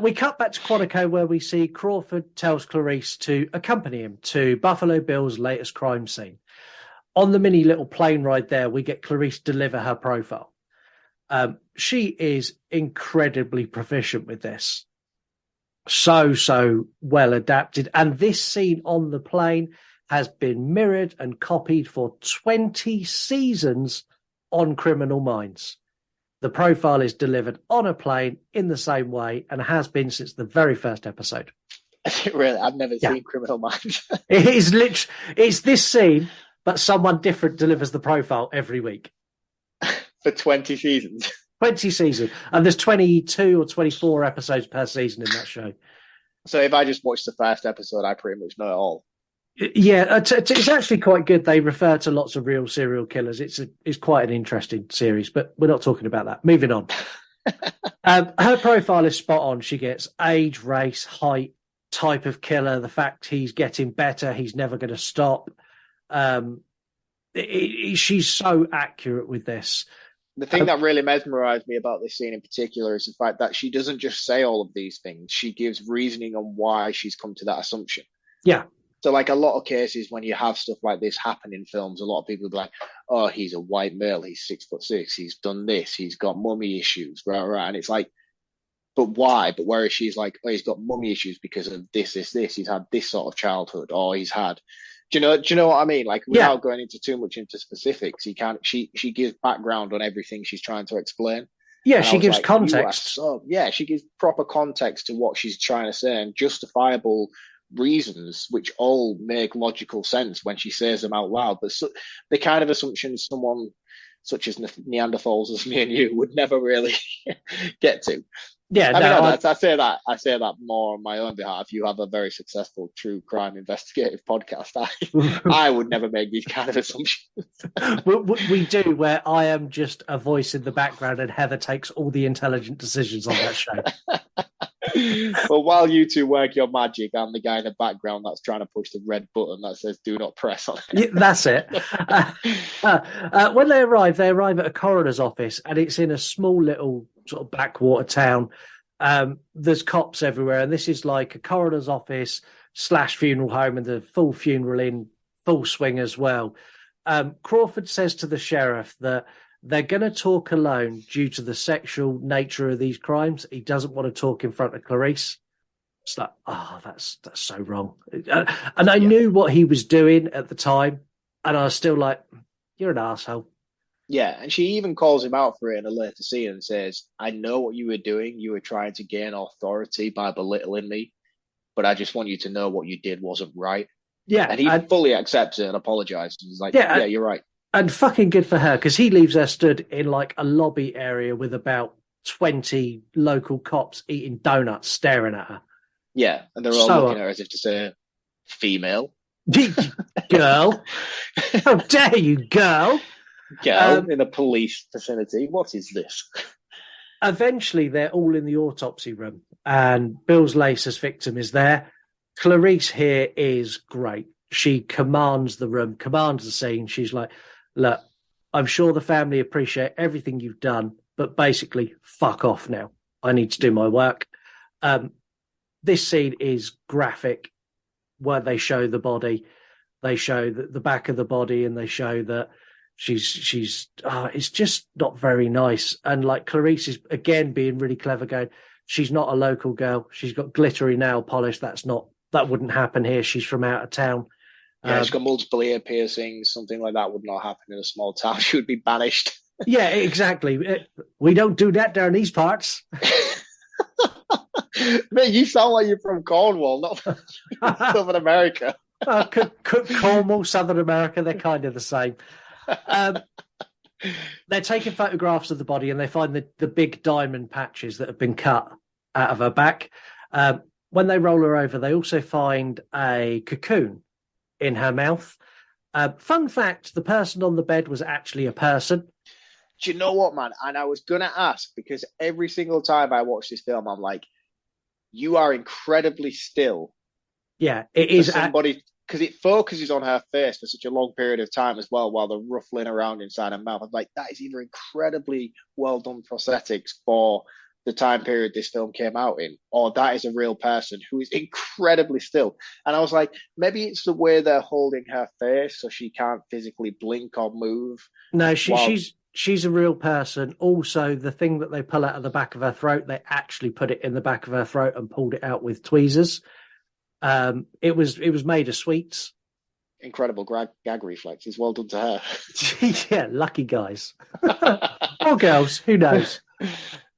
We cut back to Quantico where we see Crawford tells Clarice to accompany him to Buffalo Bill's latest crime scene. On the mini little plane ride there, we get Clarice deliver her profile. She is incredibly proficient with this. So well adapted. And this scene on the plane has been mirrored and copied for 20 seasons on Criminal Minds. The profile is delivered on a plane in the same way and has been since the very first episode. Is it really? I've never seen Criminal Minds. It is it's this scene, but someone different delivers the profile every week. For 20 seasons. 20 seasons. And there's 22 or 24 episodes per season in that show. So if I just watch the first episode, I pretty much know it all. Yeah, it's actually quite good. They refer to lots of real serial killers. It's quite an interesting series, but we're not talking about that. Moving on. Her profile is spot on. She gets age, race, height, type of killer, the fact he's getting better, he's never going to stop. She's so accurate with this. The thing that really mesmerized me about this scene in particular is the fact that she doesn't just say all of these things. She gives reasoning on why she's come to that assumption. Yeah. So like a lot of cases when you have stuff like this happen in films, a lot of people will be like, oh, he's a white male, he's 6'6", he's done this, he's got mummy issues, right. And it's like, but why? But whereas she's like, oh, he's got mummy issues because of this, he's had this sort of childhood, or he's had, do you know what I mean? Like without going into too much into specifics, she gives background on everything she's trying to explain. Yeah, and she gives context. She gives proper context to what she's trying to say and justifiable reasons, which all make logical sense when she says them out loud. But the kind of assumptions someone such as Neanderthals as me and you would never really get to. Yeah, I say that more on my own behalf. You have a very successful true crime investigative podcast. I would never make these kind of assumptions. we do, where I am just a voice in the background and Heather takes all the intelligent decisions on that show. Well, while you two work your magic, I'm the guy in the background that's trying to push the red button that says "Do not press" on it. Yeah, that's it. When they arrive at a coroner's office, and it's in a small little sort of backwater town. There's cops everywhere, and this is like a coroner's office / funeral home, and the full funeral in full swing as well. Crawford says to the sheriff that they're going to talk alone due to the sexual nature of these crimes. He doesn't want to talk in front of Clarice. It's like, that's so wrong. And I knew what he was doing at the time, and I was still like, you're an asshole. Yeah, and she even calls him out for it in a later scene and says, I know what you were doing. You were trying to gain authority by belittling me, but I just want you to know what you did wasn't right. Yeah. And he fully accepts it and apologizes. He's like, yeah, you're right. And fucking good for her, because he leaves her stood in like a lobby area with about 20 local cops eating donuts, staring at her. Yeah, and they're all looking at her as if to say, female. Girl. How dare you, girl? Girl in a police vicinity. What is this? Eventually, they're all in the autopsy room, and Bill's latest victim is there. Clarice here is great. She commands the room, commands the scene. She's like, look, I'm sure the family appreciate everything you've done, but basically, fuck off now. I need to do my work. This scene is graphic, where they show the body, they show the back of the body, and they show that she's it's just not very nice. And like Clarice is again being really clever, going, she's not a local girl. She's got glittery nail polish. That wouldn't happen here. She's from out of town. Yeah, she's got multiple ear piercings. Something like that would not happen in a small town. She would be banished. Yeah, exactly. We don't do that down these parts. Man, you sound like you're from Cornwall, not Southern America. Cornwall, Southern America, they're kind of the same. They're taking photographs of the body and they find the big diamond patches that have been cut out of her back. When they roll her over, they also find a cocoon in her mouth. Fun fact, the person on the bed was actually a person. Do you know what, man? And I was going to ask, because every single time I watch this film, I'm like, you are incredibly still. Yeah, it is. Somebody, because it focuses on her face for such a long period of time as well, while they're ruffling around inside her mouth. I'm like, that is either incredibly well done prosthetics for the time period this film came out in, or that is a real person who is incredibly still. And I was like, maybe it's the way they're holding her face so she can't physically blink or move. No, she's a real person. Also, the thing that they pull out of the back of her throat, they actually put it in the back of her throat and pulled it out with tweezers. It was made of sweets. Incredible gag reflexes. Well done to her. Yeah, lucky guys. Or girls, who knows?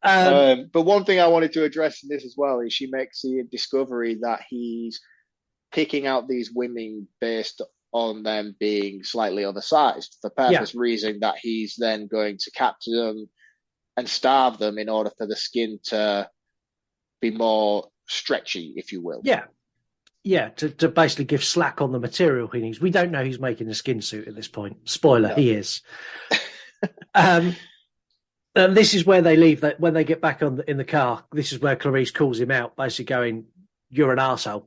But one thing I wanted to address in this as well is she makes the discovery that he's picking out these women based on them being slightly oversized for purpose reason that he's then going to capture them and starve them in order for the skin to be more stretchy, if you will. Yeah, to basically give slack on the material he needs. We don't know who's making the skin suit at this point. Spoiler, he is. And this is where they leave. That when they get back in the car, this is where Clarice calls him out, basically going, "You're an arsehole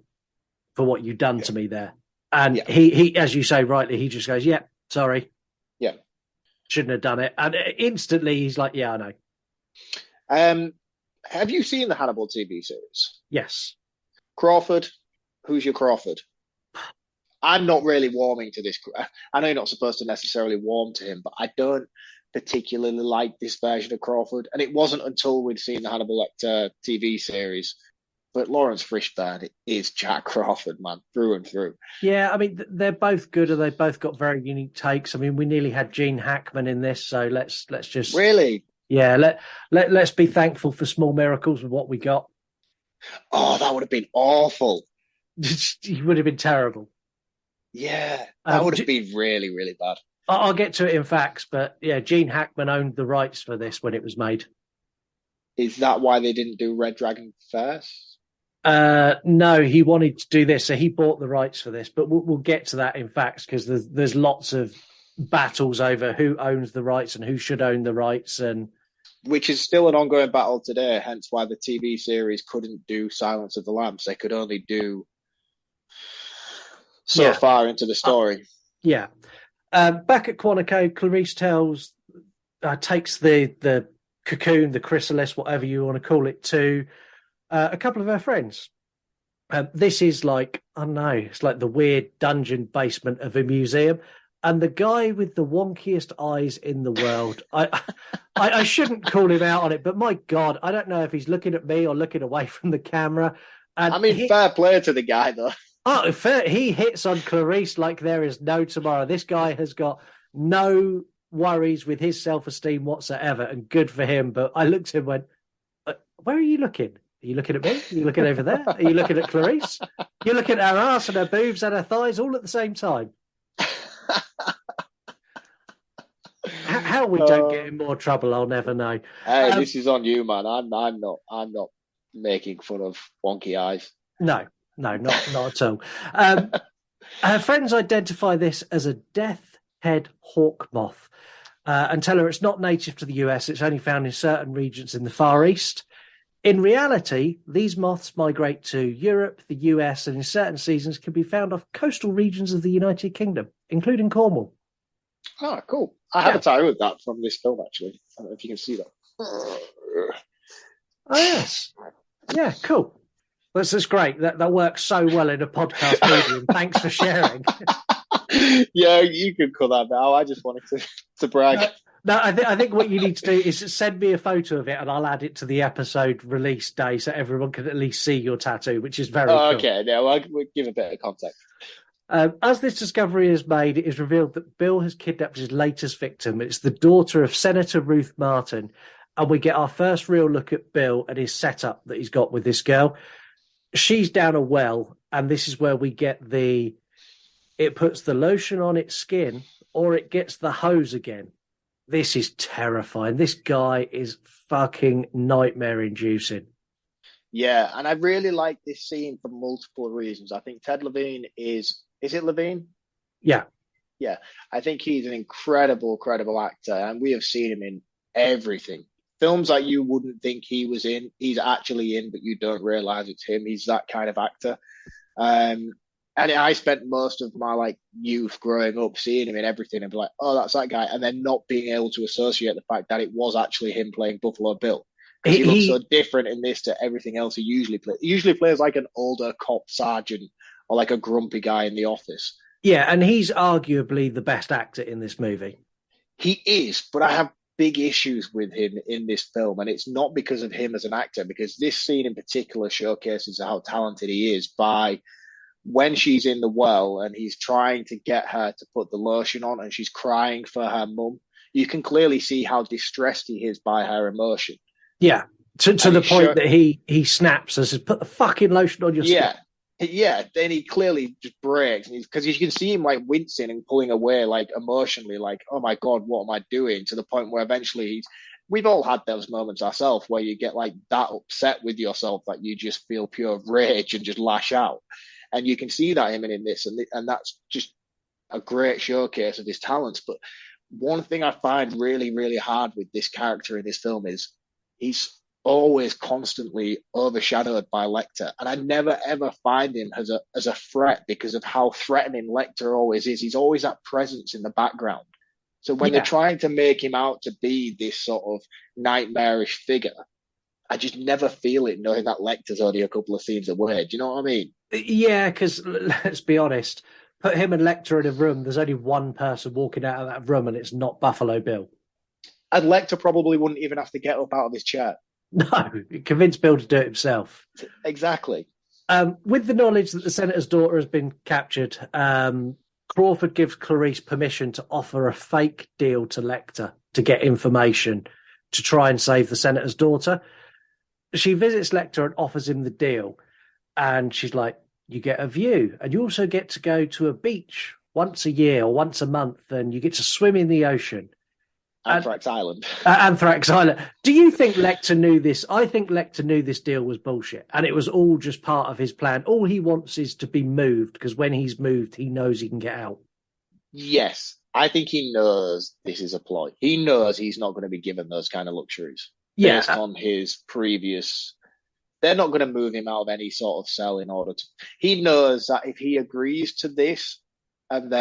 for what you've done to me there." And he, as you say rightly, he just goes, "Yeah, sorry. Yeah, shouldn't have done it." And instantly, he's like, "Yeah, I know." Have you seen the Hannibal TV series? Yes. Crawford, who's your Crawford? I'm not really warming to this. I know you're not supposed to necessarily warm to him, but I don't particularly like this version of Crawford. And it wasn't until we'd seen the Hannibal Lecter TV series. But Lawrence Fishburne is Jack Crawford, man, through and through. Yeah, I mean, they're both good and they've both got very unique takes. I mean, we nearly had Gene Hackman in this, so let's just... Really? Yeah, let's be thankful for small miracles with what we got. Oh, that would have been awful. It would have been terrible. Yeah, that would have been really, really bad. I'll get to it in facts, but yeah, Gene Hackman owned the rights for this when it was made. Is that why they didn't do Red Dragon first? No, he wanted to do this, so he bought the rights for this. But we'll get to that in facts because there's lots of battles over who owns the rights and who should own the rights, and which is still an ongoing battle today. Hence why the TV series couldn't do Silence of the Lambs; they could only do so far into the story. Back at Quantico, Clarice takes the cocoon, the chrysalis, whatever you want to call it, to a couple of her friends. This is like, I don't know, it's like the weird dungeon basement of a museum. And the guy with the wonkiest eyes in the world, I shouldn't call him out on it, but my God, I don't know if he's looking at me or looking away from the camera. And I mean, fair play to the guy, though. Oh, fair. He hits on Clarice like there is no tomorrow. This guy has got no worries with his self-esteem whatsoever, and good for him. But I looked at him and went, where are you looking? Are you looking at me? Are you looking over there? Are you looking at Clarice? You're looking at her ass and her boobs and her thighs all at the same time. How we don't get in more trouble, I'll never know. Hey, this is on you, man. I'm not making fun of wonky eyes. No, not at all. Her friends identify this as a death head hawk moth and tell her it's not native to the US. It's only found in certain regions in the Far East. In reality, these moths migrate to Europe, the US, and in certain seasons can be found off coastal regions of the United Kingdom, including Cornwall. Oh, cool. I have a tie with that from this film, actually. I don't know if you can see that. Oh, yes. Yeah, cool. That's great. That works so well in a podcast medium. Thanks for sharing. Yeah, you can call that now. I just wanted to brag. No, I think what you need to do is send me a photo of it and I'll add it to the episode release day so everyone can at least see your tattoo, which is very cool. Okay, now we'll give a bit of context. As this discovery is made, it is revealed that Bill has kidnapped his latest victim. It's the daughter of Senator Ruth Martin. And we get our first real look at Bill and his setup that he's got with this girl. She's down a well, and this is where we get it puts the lotion on its skin, or it gets the hose again. This is terrifying. This guy is fucking nightmare inducing. Yeah, and I really like this scene for multiple reasons. I think Ted Levine is it Levine? Yeah. Yeah, I think he's an incredible actor, and we have seen him in everything. Films that you wouldn't think he was in, he's actually in, but you don't realize it's him. He's that kind of actor. And I spent most of my youth growing up seeing him in everything and be like, oh, that's that guy, and then not being able to associate the fact that it was actually him playing Buffalo Bill. Because he looks so different in this to everything else he usually plays. He usually plays like an older cop sergeant or like a grumpy guy in the office. Yeah, and he's arguably the best actor in this movie. He is, but I have big issues with him in this film, and it's not because of him as an actor, because this scene in particular showcases how talented he is by when she's in the well and he's trying to get her to put the lotion on and she's crying for her mum. You can clearly see how distressed he is by her emotion. Yeah, to the point that he snaps and says, put the fucking lotion on your skin. Yeah, then he clearly just breaks because you can see him wincing and pulling away emotionally, oh my God, what am I doing? To the point where eventually we've all had those moments ourselves where you get that upset with yourself that you just feel pure rage and just lash out. And you can see that him in this, and that's just a great showcase of his talents. But one thing I find really, really hard with this character in this film is he's always constantly overshadowed by Lecter, and I never ever find him as a threat because of how threatening Lecter always is. He's always that presence in the background. So when they're trying to make him out to be this sort of nightmarish figure, I just never feel it, knowing that Lecter's only a couple of scenes away. Do you know what I mean? Yeah, because let's be honest, put him and Lecter in a room, there's only one person walking out of that room, and it's not Buffalo Bill. And Lecter probably wouldn't even have to get up out of his chair. No, convince Bill to do it himself. Exactly. With the knowledge that the senator's daughter has been captured, Crawford gives Clarice permission to offer a fake deal to Lecter to get information to try and save the senator's daughter. She visits Lecter and offers him the deal. And she's like, you get a view, and you also get to go to a beach once a year or once a month, and you get to swim in the ocean. Anthrax Island. Anthrax Island. Do you think Lecter knew this? I think Lecter knew this deal was bullshit, and it was all just part of his plan. All he wants is to be moved, because when he's moved, he knows he can get out. Yes, I think he knows this is a ploy. He knows he's not going to be given those kind of luxuries based on his previous... They're not going to move him out of any sort of cell in order to... He knows that if he agrees to this, and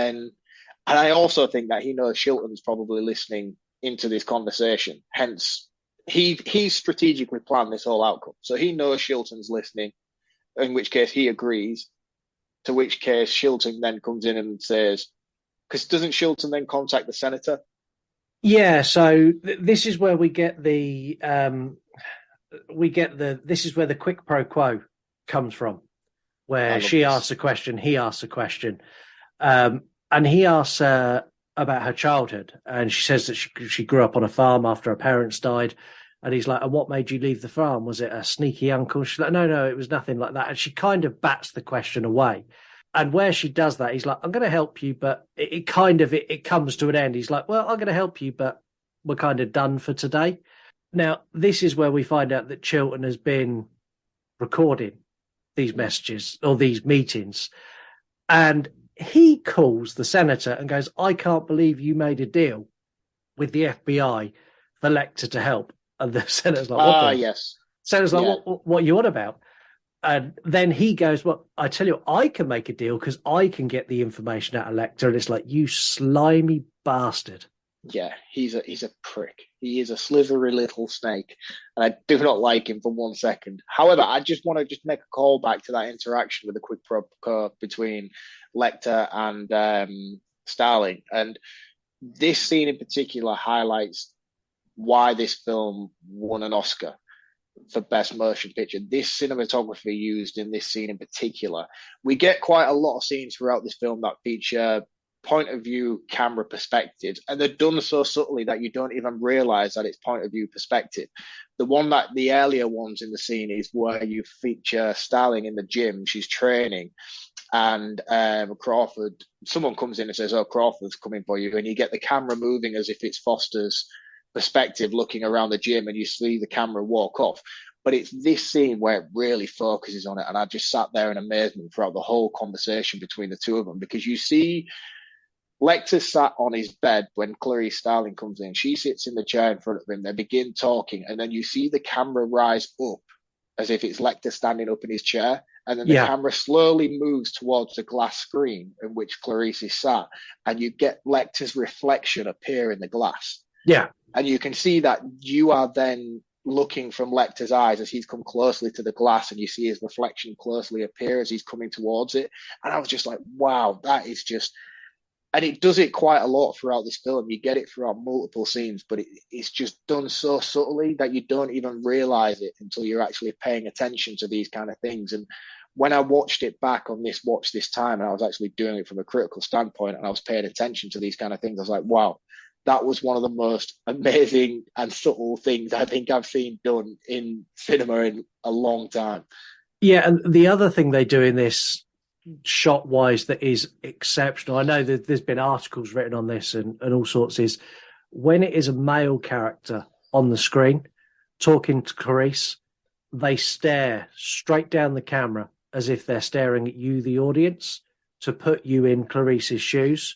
I also think that he knows Shilton's probably listening into this conversation. Hence, he strategically planned this whole outcome. So he knows Shilton's listening, in which case he agrees, to which case Shilton then comes in and says... Because doesn't Shilton then contact the senator? Yeah, so this is where we get this is where the quid pro quo comes from, where she asks a question, he asks a question, and he asks her about her childhood, and she says that she grew up on a farm after her parents died, and he's like, and what made you leave the farm? Was it a sneaky uncle? She's like, no, it was nothing like that, and she kind of bats the question away. And where she does that, he's like, I'm going to help you, but it comes to an end. He's like, well, I'm going to help you, but we're kind of done for today. Now, this is where we find out that Chilton has been recording these messages or these meetings. And he calls the senator and goes, I can't believe you made a deal with the FBI for Lecter to help. And the senator's like, what? Yes. Senator's like, what are you on about? And then he goes, well, I tell you, I can make a deal because I can get the information out of Lecter. And it's like, you slimy bastard. Yeah, he's a prick. He is a slithery little snake, and I do not like him for 1 second. However, I just want to make a call back to that interaction with the quid pro quo between Lecter and Starling. And this scene in particular highlights why this film won an Oscar. for Best Motion Picture. This cinematography used in this scene in particular, we get quite a lot of scenes throughout this film that feature point of view camera perspectives, and they're done so subtly that you don't even realize that it's point of view perspective. The earlier ones in the scene is where you feature Starling in the gym. She's training, and Crawford, someone comes in and says, "Oh, Crawford's coming for you," and you get the camera moving as if it's Foster's perspective looking around the gym, and you see the camera walk off. But it's this scene where it really focuses on it, and I just sat there in amazement throughout the whole conversation between the two of them, because you see Lecter sat on his bed when Clarice Starling comes in. She sits in the chair in front of him. They begin talking, and then you see the camera rise up as if it's Lecter standing up in his chair, and then the camera slowly moves towards the glass screen in which Clarice is sat, and you get Lecter's reflection appear in the glass. Yeah. And you can see that you are then looking from Lecter's eyes as he's come closely to the glass, and you see his reflection closely appear as he's coming towards it. And I was just like, wow, that is just... And it does it quite a lot throughout this film. You get it throughout multiple scenes, but it's just done so subtly that you don't even realize it until you're actually paying attention to these kind of things. And when I watched it back on this watch this time, and I was actually doing it from a critical standpoint, and I was paying attention to these kind of things, I was like, wow, that was one of the most amazing and subtle things I think I've seen done in cinema in a long time. Yeah, and the other thing they do in this, shot wise, that is exceptional, I know that there's been articles written on this and all sorts, is when it is a male character on the screen talking to Clarice, they stare straight down the camera as if they're staring at you, the audience, to put you in Clarice's shoes.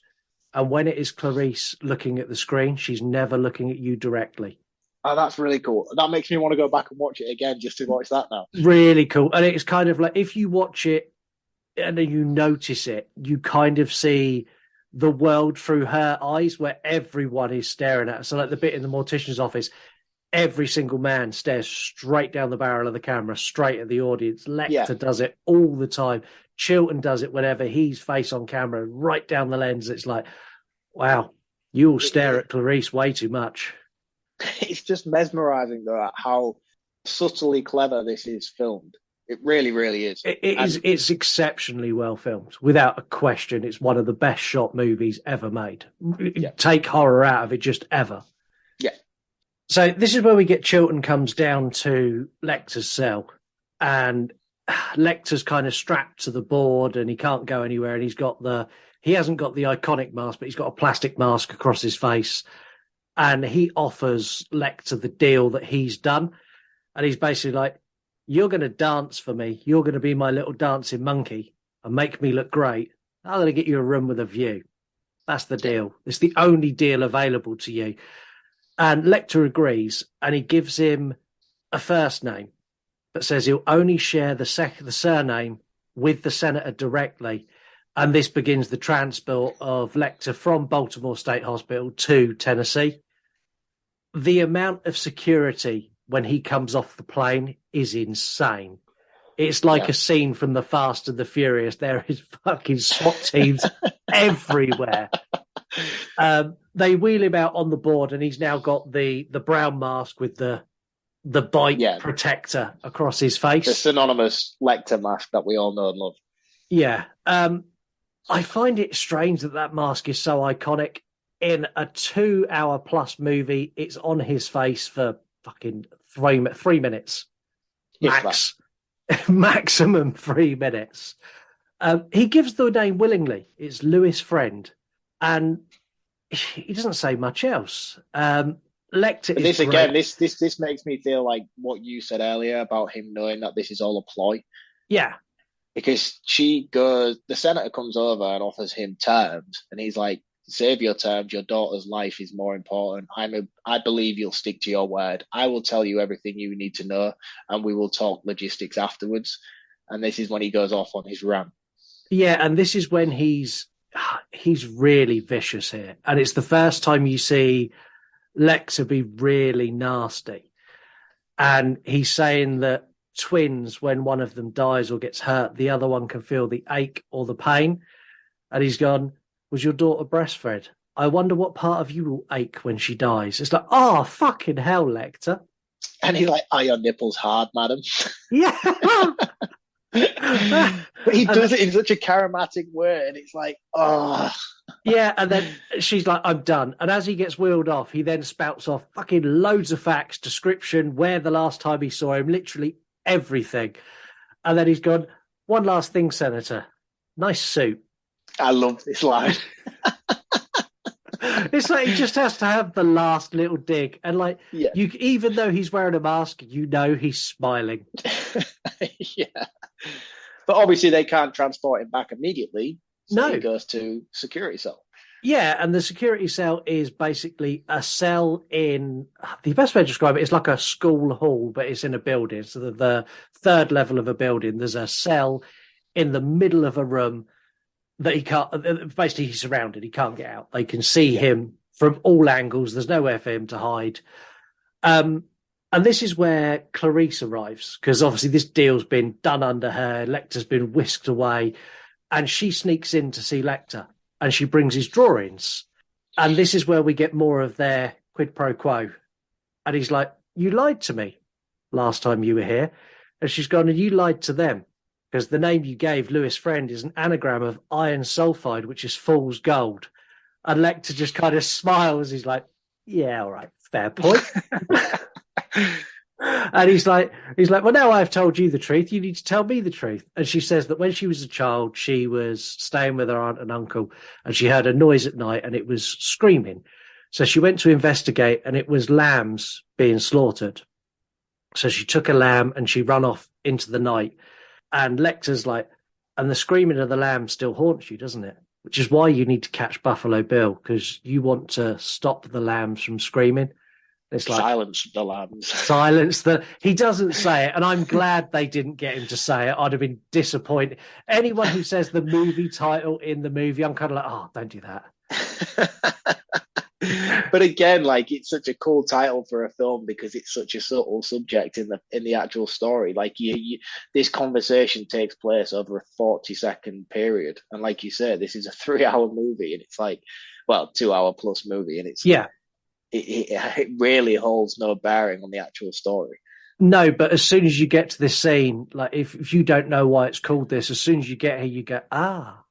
And when it is Clarice looking at the screen, she's never looking at you directly. Oh, that's really cool. That makes me want to go back and watch it again just to watch that now. Really cool. And it's kind of like, if you watch it and then you notice it, you kind of see the world through her eyes, where everyone is staring at her. So like the bit in the mortician's office, every single man stares straight down the barrel of the camera, straight at the audience. Lecter does it all the time. Chilton does it whenever he's face on camera, right down the lens. It's like, wow, you all stare at Clarice way too much. It's just mesmerizing, though, at how subtly clever this is filmed. It really, really is. It's exceptionally well filmed, without a question. It's one of the best shot movies ever made. Take horror out of it, just ever. Yeah. So this is where we get Chilton comes down to Lecter's cell, and Lecter's kind of strapped to the board and he can't go anywhere, and he hasn't got the iconic mask, but he's got a plastic mask across his face, and he offers Lecter the deal that he's done, and he's basically like, you're going to dance for me, you're going to be my little dancing monkey and make me look great, I'm going to get you a room with a view. That's the deal. It's the only deal available to you. And Lecter agrees, and he gives him a first name, but says he'll only share the surname with the senator directly. And this begins the transport of Lecter from Baltimore State Hospital to Tennessee. The amount of security when he comes off the plane is insane. It's like a scene from The Fast and the Furious. There is fucking SWAT teams everywhere. They wheel him out on the board, and he's now got the brown mask with the bite protector across his face. The synonymous Lecter mask that we all know and love. Yeah. I find it strange that mask is so iconic. In a 2-hour plus movie, it's on his face for fucking 3 minutes. Max. Maximum 3 minutes. He gives the name willingly. It's Louis Friend. And he doesn't say much else. Lecter is this again. This makes me feel like what you said earlier about him knowing that this is all a ploy. Yeah, because the senator comes over and offers him terms, and he's like, "Save your terms. Your daughter's life is more important. I believe you'll stick to your word. I will tell you everything you need to know, and we will talk logistics afterwards." And this is when he goes off on his rant. Yeah, and this is when he's really vicious here, and it's the first time you see Lecter be really nasty. And he's saying that twins, when one of them dies or gets hurt, the other one can feel the ache or the pain. And he's gone, "Was your daughter breastfed? I wonder what part of you will ache when she dies." It's like, oh, fucking hell, Lecter. And he's like, "Are your nipples hard, madam?" Yeah. But he does it in such a charismatic way, and it's like, oh. Yeah, and then she's like, "I'm done." And as he gets wheeled off, he then spouts off fucking loads of facts, description, where the last time he saw him, literally everything. And then he's gone, "One last thing, Senator. Nice suit." I love this line. It's like he just has to have the last little dig, and like you, even though he's wearing a mask, you know he's smiling. Yeah, but obviously they can't transport him back immediately. So No, he goes to security cell. Yeah, and the security cell is basically a cell in, the best way to describe it is like a school hall, but it's in a building. So the third level of a building, there's a cell in the middle of a room that he can't, basically he's surrounded, he can't get out. They can see him from all angles. There's nowhere for him to hide. And this is where Clarice arrives, because obviously this deal's been done under her. Lecter's been whisked away, and she sneaks in to see Lecter, and she brings his drawings. And this is where we get more of their quid pro quo. And he's like, "You lied to me last time you were here." And she's gone, "And you lied to them, because the name you gave Lewis Friend is an anagram of iron sulfide, which is fool's gold." And Lecter just kind of smiles. He's like, "Yeah, all right, fair point." And he's like, "Well, now I've told you the truth. You need to tell me the truth." And she says that when she was a child, she was staying with her aunt and uncle, and she heard a noise at night, and it was screaming. So she went to investigate, and it was lambs being slaughtered. So she took a lamb and she ran off into the night. And Lecter's like, "And the screaming of the lamb still haunts you, doesn't it? Which is why you need to catch Buffalo Bill, because you want to stop the lambs from screaming." It's like, silence the lambs. Silence the. He doesn't say it, and I'm glad they didn't get him to say it. I'd have been disappointed. Anyone who says the movie title in the movie, I'm kind of like, "Oh, don't do that." But again, like, it's such a cool title for a film because it's such a subtle subject in the actual story. Like, this conversation takes place over a 40-second period, and like you said, this is a 3-hour movie, and it's like, well, 2-hour plus movie, and it's it really holds no bearing on the actual story. No, but as soon as you get to this scene, like if you don't know why it's called this, as soon as you get here, you go, "Ah,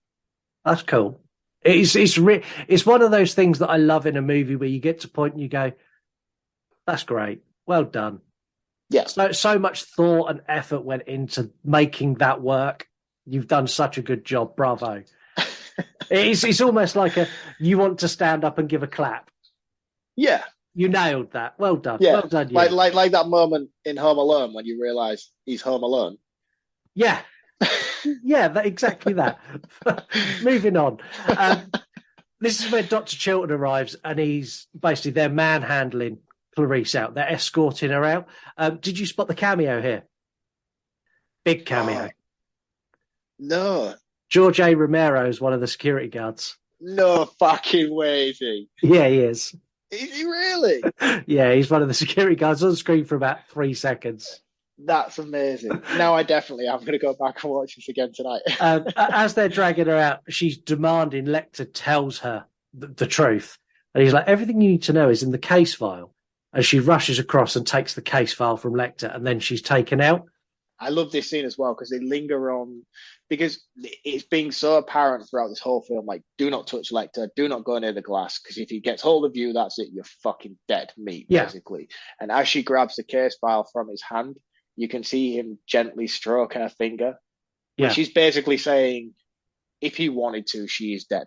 that's cool." It's one of those things that I love in a movie where you get to a point and you go, "That's great, well done." Yeah. So much thought and effort went into making that work. You've done such a good job, bravo. It's almost like you want to stand up and give a clap. Yeah. You nailed that. Well done. Yeah. Well done. You. Like that moment in Home Alone when you realise he's home alone. Yeah. Yeah, exactly that. Moving on. This is where Dr. Chilton arrives, and he's basically, they're manhandling Clarice out. They're escorting her out. Did you spot the cameo here? Big cameo. No. George A. Romero is one of the security guards. No fucking way, is he? Yeah, he is. Is he really? Yeah, he's one of the security guards on screen for about 3 seconds. That's amazing. Now I'm going to go back and watch this again tonight. As they're dragging her out, she's demanding Lecter tells her the truth. And he's like, "Everything you need to know is in the case file." And she rushes across and takes the case file from Lecter, and then she's taken out. I love this scene as well because they linger on, because it's being so apparent throughout this whole film, like, do not touch Lecter, do not go near the glass, because if he gets hold of you, that's it, you're fucking dead meat, basically. And as she grabs the case file from his hand, you can see him gently stroke her finger, which is basically saying, if he wanted to, she is dead.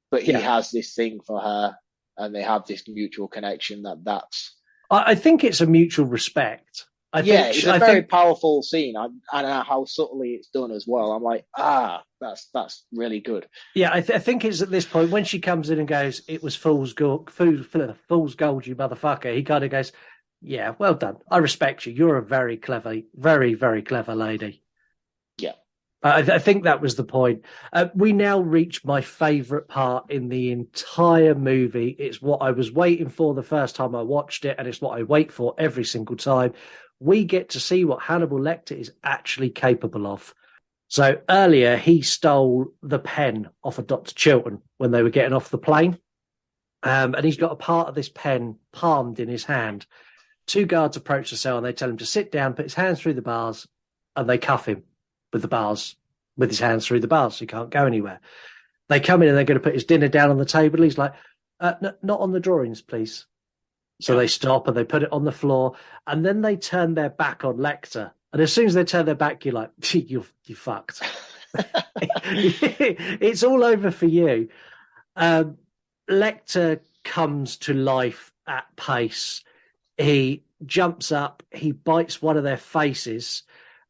But he has this thing for her, and they have this mutual connection that's... I think it's a mutual respect. It's a very powerful scene. I know how subtly it's done as well. I'm like, that's really good. Yeah, I think it's at this point when she comes in and goes, "It was fool's gold, you motherfucker." He kind of goes, "Yeah, well done. I respect you. You're a very clever, very, very clever lady." Yeah. I think that was the point. We now reach my favourite part in the entire movie. It's what I was waiting for the first time I watched it, and it's what I wait for every single time. We get to see what Hannibal Lecter is actually capable of. So earlier, he stole the pen off of Dr. Chilton when they were getting off the plane. And he's got a part of this pen palmed in his hand. 2 guards approach the cell and they tell him to sit down, put his hands through the bars, and they cuff him with the bars, with his hands through the bars, so he can't go anywhere. They come in and they're going to put his dinner down on the table. He's like, not on the drawings, please. So they stop and they put it on the floor, and then they turn their back on Lecter. And as soon as they turn their back, you're like, you fucked. It's all over for you. Lecter comes to life at pace. He jumps up, he bites one of their faces,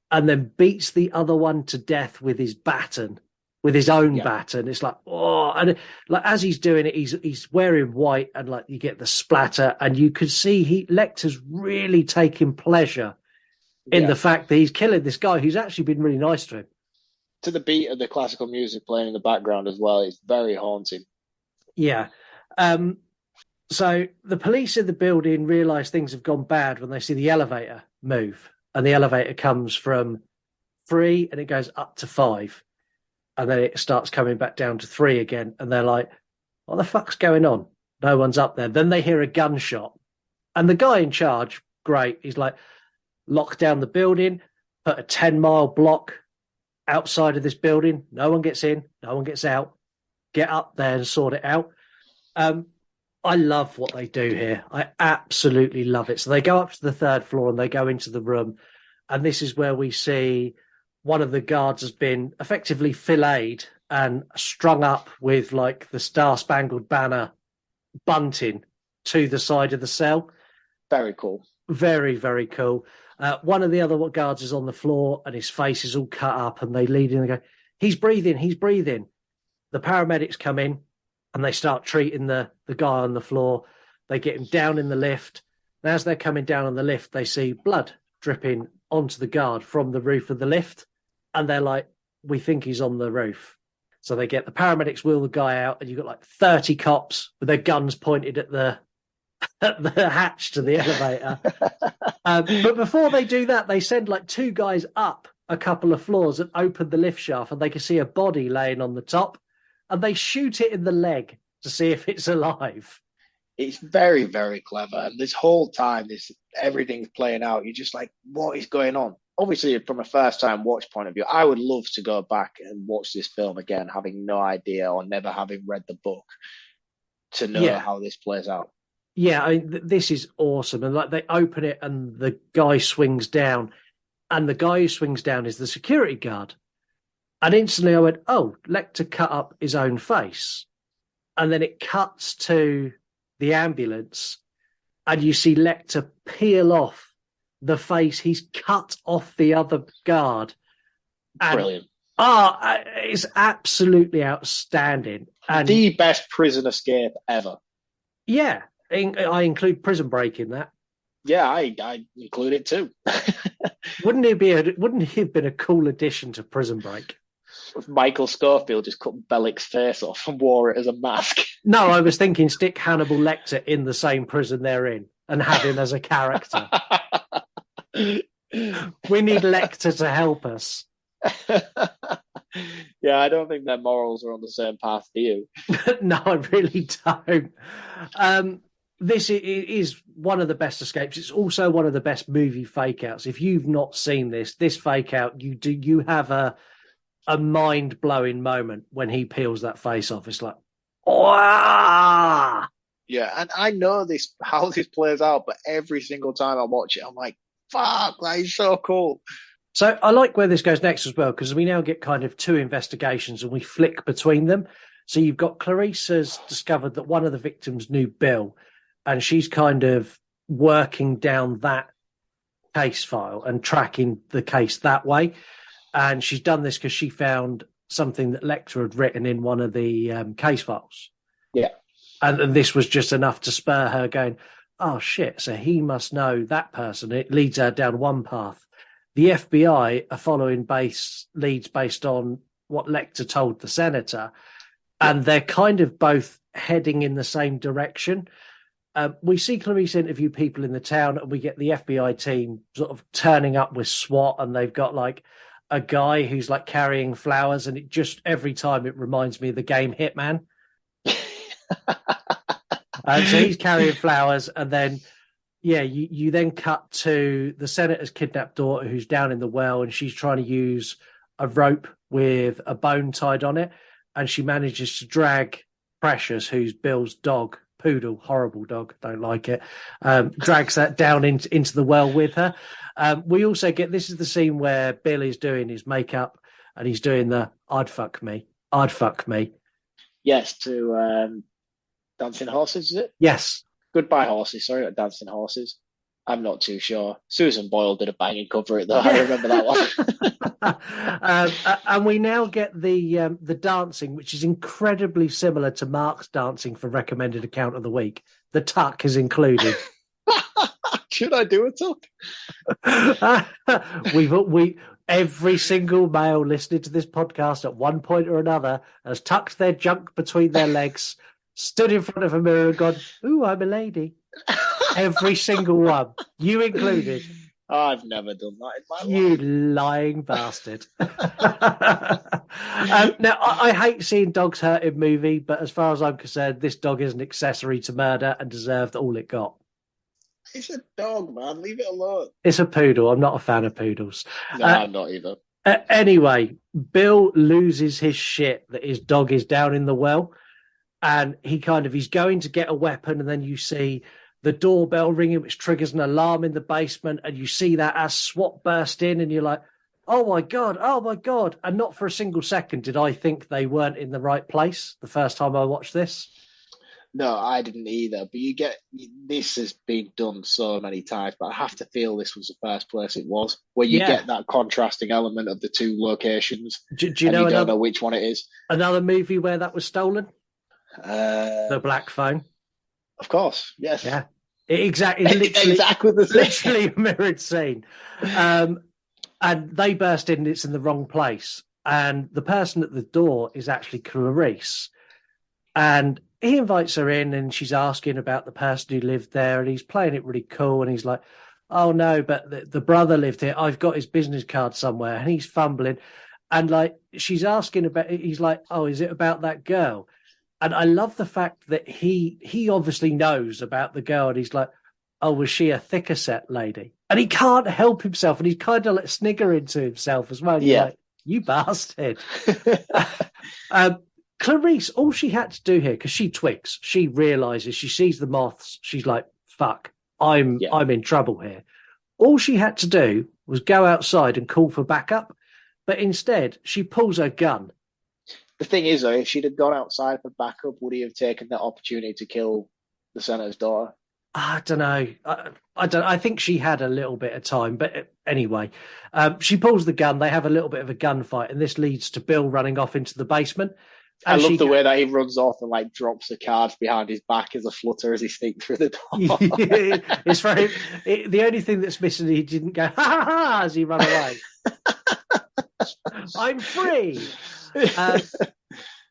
and then beats the other one to death with his baton, with his own baton. It's like, oh, and like as he's doing it, he's wearing white, and like you get the splatter, and you can see Lecter's really taking pleasure in the fact that he's killing this guy who's actually been really nice to him. To the beat of the classical music playing in the background as well, it's very haunting. Yeah. So the police in the building realise things have gone bad when they see the elevator move. And the elevator comes from 3 and it goes up to 5. And then it starts coming back down to 3 again. And they're like, what the fuck's going on? No one's up there. Then they hear a gunshot. And the guy in charge, great, he's like, lock down the building, put a 10-mile block outside of this building. No one gets in, no one gets out. Get up there and sort it out. I love what they do here. I absolutely love it. So they go up to the 3rd floor and they go into the room. And this is where we see one of the guards has been effectively filleted and strung up with like the Star-Spangled Banner bunting to the side of the cell. Very cool. Very, very cool. One of the other guards is on the floor and his face is all cut up, and they lead in and go, he's breathing, he's breathing. The paramedics come in and they start treating the guy on the floor. They get him down in the lift. And as they're coming down on the lift, they see blood dripping onto the guard from the roof of the lift. And they're like, we think he's on the roof. So they get the paramedics, wheel the guy out, and you've got like 30 cops with their guns pointed at the hatch to the elevator. But before they do that, they send like 2 guys up a couple of floors and open the lift shaft, and they can see a body laying on the top, and they shoot it in the leg to see if it's alive. It's very, very clever. And this whole time, everything's playing out. You're just like, what is going on? Obviously, from a first-time watch point of view, I would love to go back and watch this film again, having no idea or never having read the book, to know how this plays out. Yeah, I mean, this is awesome. And like they open it and the guy swings down, and the guy who swings down is the security guard. And instantly I went, oh, Lecter cut up his own face. And then it cuts to the ambulance and you see Lecter peel off the face he's cut off the other guard. And, brilliant. It's absolutely outstanding. And the best prison escape ever. Yeah. I include Prison Break in that. Yeah, I include it too. Wouldn't it have been a cool addition to Prison Break? If Michael Scofield just cut Bellick's face off and wore it as a mask. No, I was thinking stick Hannibal Lecter in the same prison they're in and have him as a character. We need Lecter to help us. Yeah, I don't think their morals are on the same path to you. No, I really don't. This is one of the best escapes. It's also one of the best movie fake outs. If you've not seen this fake out, you have a mind-blowing moment when he peels that face off. It's like, wow. Yeah, and I know how this plays out, but every single time I watch it, I'm like, fuck, that is so cool. So I like where this goes next as well, because we now get kind of 2 investigations and we flick between them. So you've got Clarissa's discovered that one of the victims knew Bill, and she's kind of working down that case file and tracking the case that way. And she's done this because she found something that Lecter had written in one of the case files. Yeah. And this was just enough to spur her going, oh, shit, so he must know that person. It leads her down one path. The FBI are following leads based on what Lecter told the senator, and they're kind of both heading in the same direction. We see Clarice interview people in the town, and we get the FBI team sort of turning up with SWAT, and they've got like a guy who's like carrying flowers, and it just every time it reminds me of the game Hitman. So he's carrying flowers, and then Yeah, you then cut to the senator's kidnapped daughter who's down in the well, and she's trying to use a rope with a bone tied on it, and she manages to drag Precious, who's Bill's dog, poodle, horrible dog, don't like it, drags that down into the well with her. We also get, this is the scene where Bill is doing his makeup, and he's doing the I'd fuck me. Yes, to Dancing Horses, is it? Yes. Goodbye Horses, sorry, not Dancing Horses. I'm not too sure. Susan Boyle did a banging cover it though. I remember that one. And we now get the dancing, which is incredibly similar to Mark's dancing for recommended account of the week. The tuck is included. Should I do a tuck? we every single male listening to this podcast at one point or another has tucked their junk between their legs, stood in front of a mirror and gone, "Ooh, I'm a lady." Every single one, you included. I've never done that in my life. You lying bastard. Now, I hate seeing dogs hurt in movie, but as far as I'm concerned, this dog is an accessory to murder and deserved all it got. It's a dog, man. Leave it alone. It's a poodle. I'm not a fan of poodles. No, I'm not either. Anyway, Bill loses his shit that his dog is down in the well, and he's going to get a weapon, and then you see the doorbell ringing, which triggers an alarm in the basement, and you see that as SWAT burst in, and you're like, oh my God. And not for a single second did I think they weren't in the right place the first time I watched this. No, I didn't either. But this has been done so many times, but I have to feel this was the first place it was, where you get that contrasting element of the two locations. Do you know? You don't know which one it is. Another movie where that was stolen? The Black Phone. Of course, yes. Yeah, exactly the same. Literally a mirrored scene. And they burst in, it's in the wrong place. And the person at the door is actually Clarice. And he invites her in, and she's asking about the person who lived there, and he's playing it really cool, and he's like, oh no, but the brother lived here. I've got his business card somewhere. And he's fumbling. And like, she's asking about, he's like, oh, is it about that girl? And I love the fact that he obviously knows about the girl, and he's like, oh, was she a thicker set lady? And he can't help himself, and he's kind of like sniggering to himself as well. You're like, you bastard. Clarice, all she had to do here, because she twigs, she realizes, she sees the moths, she's like, fuck, I'm in trouble here. All she had to do was go outside and call for backup, but instead she pulls her gun. The thing is, though, if she'd have gone outside for backup, would he have taken that opportunity to kill the senator's daughter? I don't know. I think she had a little bit of time, but anyway, she pulls the gun. They have a little bit of a gunfight, and this leads to Bill running off into the basement. I love the way that he runs off and like drops the cards behind his back as a flutter as he sneaks through the door. It's very. The only thing that's missing, he didn't go ha ha ha as he ran away. I'm free.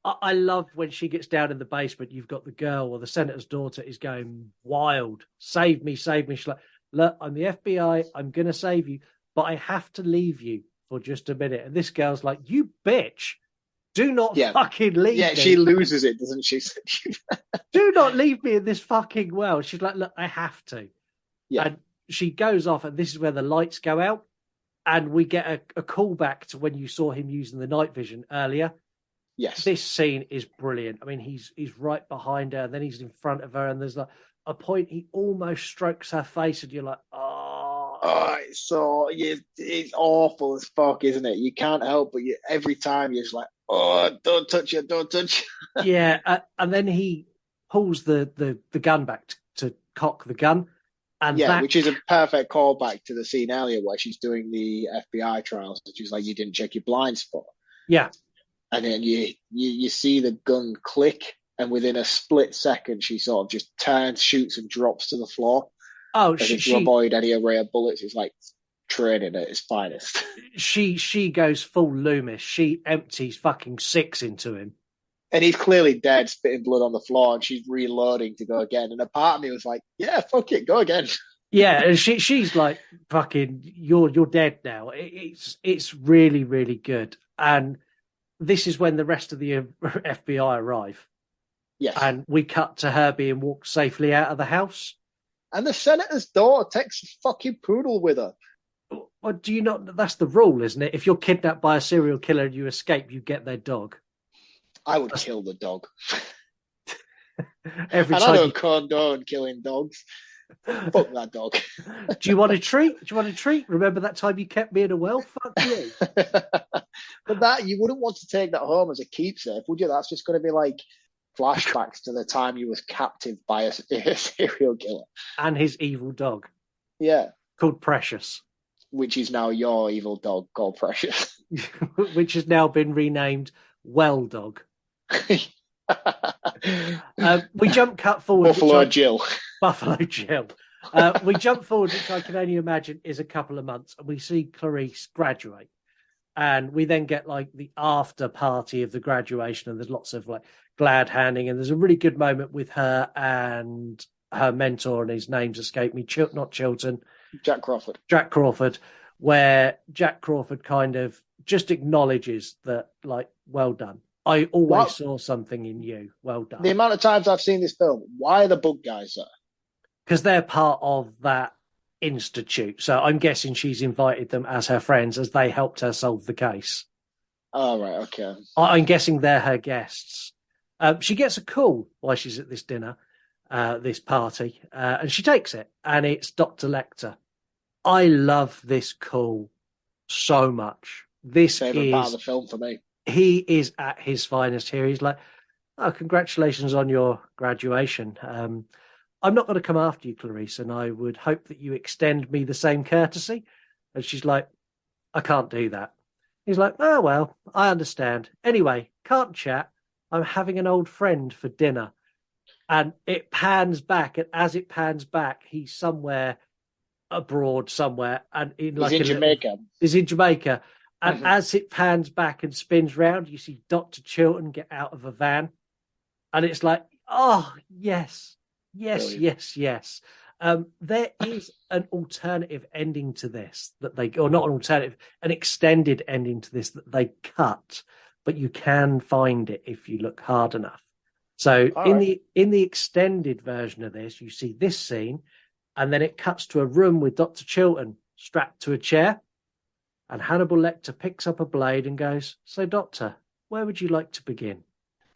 I love when she gets down in the basement. You've got the girl, or the senator's daughter, is going wild. Save me, save me. She's like, look, I'm the FBI. I'm going to save you, but I have to leave you for just a minute. And this girl's like, you bitch. Do not fucking leave me. Yeah, she loses it, doesn't she? Do not leave me in this fucking world. She's like, look, I have to. Yeah. And she goes off, and this is where the lights go out. And we get a callback to when you saw him using the night vision earlier. Yes. This scene is brilliant. I mean, he's right behind her, and then he's in front of her, and there's like a point he almost strokes her face, and you're like, it's awful as fuck, isn't it? You can't help but every time you're just like, oh, don't touch her, don't touch her. Yeah, and then he pulls the gun back to cock the gun. And which is a perfect callback to the scene earlier where she's doing the FBI trials. She's like, you didn't check your blind spot. Yeah. And then you see the gun click, and within a split second, she sort of just turns, shoots, and drops to the floor. Oh, to avoid any array of bullets. It's like training at its finest. She goes full Loomis. She empties fucking 6 into him. And he's clearly dead, spitting blood on the floor, and she's reloading to go again. And a part of me was like, yeah, fuck it, go again. Yeah, and she's like, fucking, you're dead now. It's really, really good. And this is when the rest of the FBI arrive. Yes. And we cut to her being walked safely out of the house. And the senator's daughter takes a fucking poodle with her. Well, do you not? That's the rule, isn't it? If you're kidnapped by a serial killer and you escape, you get their dog. I would kill the dog. Every and time I don't condone killing dogs. Fuck that dog. Do you want a treat? Do you want a treat? Remember that time you kept me in a well? Fuck you. But that, you wouldn't want to take that home as a keepsake, would you? That's just going to be like flashbacks to the time you was captive by a serial killer. And his evil dog. Yeah. Called Precious. Which is now your evil dog called Precious. Which has now been renamed Well Dog. We cut forward. Buffalo Jill. Buffalo Jill. We jump forward, which I can only imagine is a couple of months, and we see Clarice graduate. And we then get like the after party of the graduation, and there's lots of like glad handing, and there's a really good moment with her and her mentor, and his name's escaped me, not Chilton. Jack Crawford. Jack Crawford, where Jack Crawford kind of just acknowledges that, like, well done. I always saw something in you. Well done. The amount of times I've seen this film, why are the bug guys there? Because they're part of that institute. So I'm guessing she's invited them as her friends as they helped her solve the case. Oh, right, okay. I'm guessing they're her guests. She gets a call while she's at this dinner, this party, and she takes it, and it's Dr. Lecter. I love this call so much. This Favorite is part of the film for me. He is at his finest here. He's like, "Oh, congratulations on your graduation. I'm not going to come after you, Clarice, and I would hope that you extend me the same courtesy." And she's like, "I can't do that." He's like, "Oh, well, I understand. Anyway, can't chat. I'm having an old friend for dinner." And it pans back, and as it pans back, he's somewhere abroad somewhere, and He's in Jamaica. He's in Jamaica. And as it pans back and spins round, you see Dr. Chilton get out of a van. And it's like, oh, yes, yes, Brilliant. yes, yes. There is an alternative ending to this that they, or not an alternative, an extended ending to this that they cut, but you can find it if you look hard enough. So in the extended version of this, you see this scene, and then it cuts to a room with Dr. Chilton strapped to a chair. And Hannibal Lecter picks up a blade and goes, "So, Doctor, where would you like to begin?"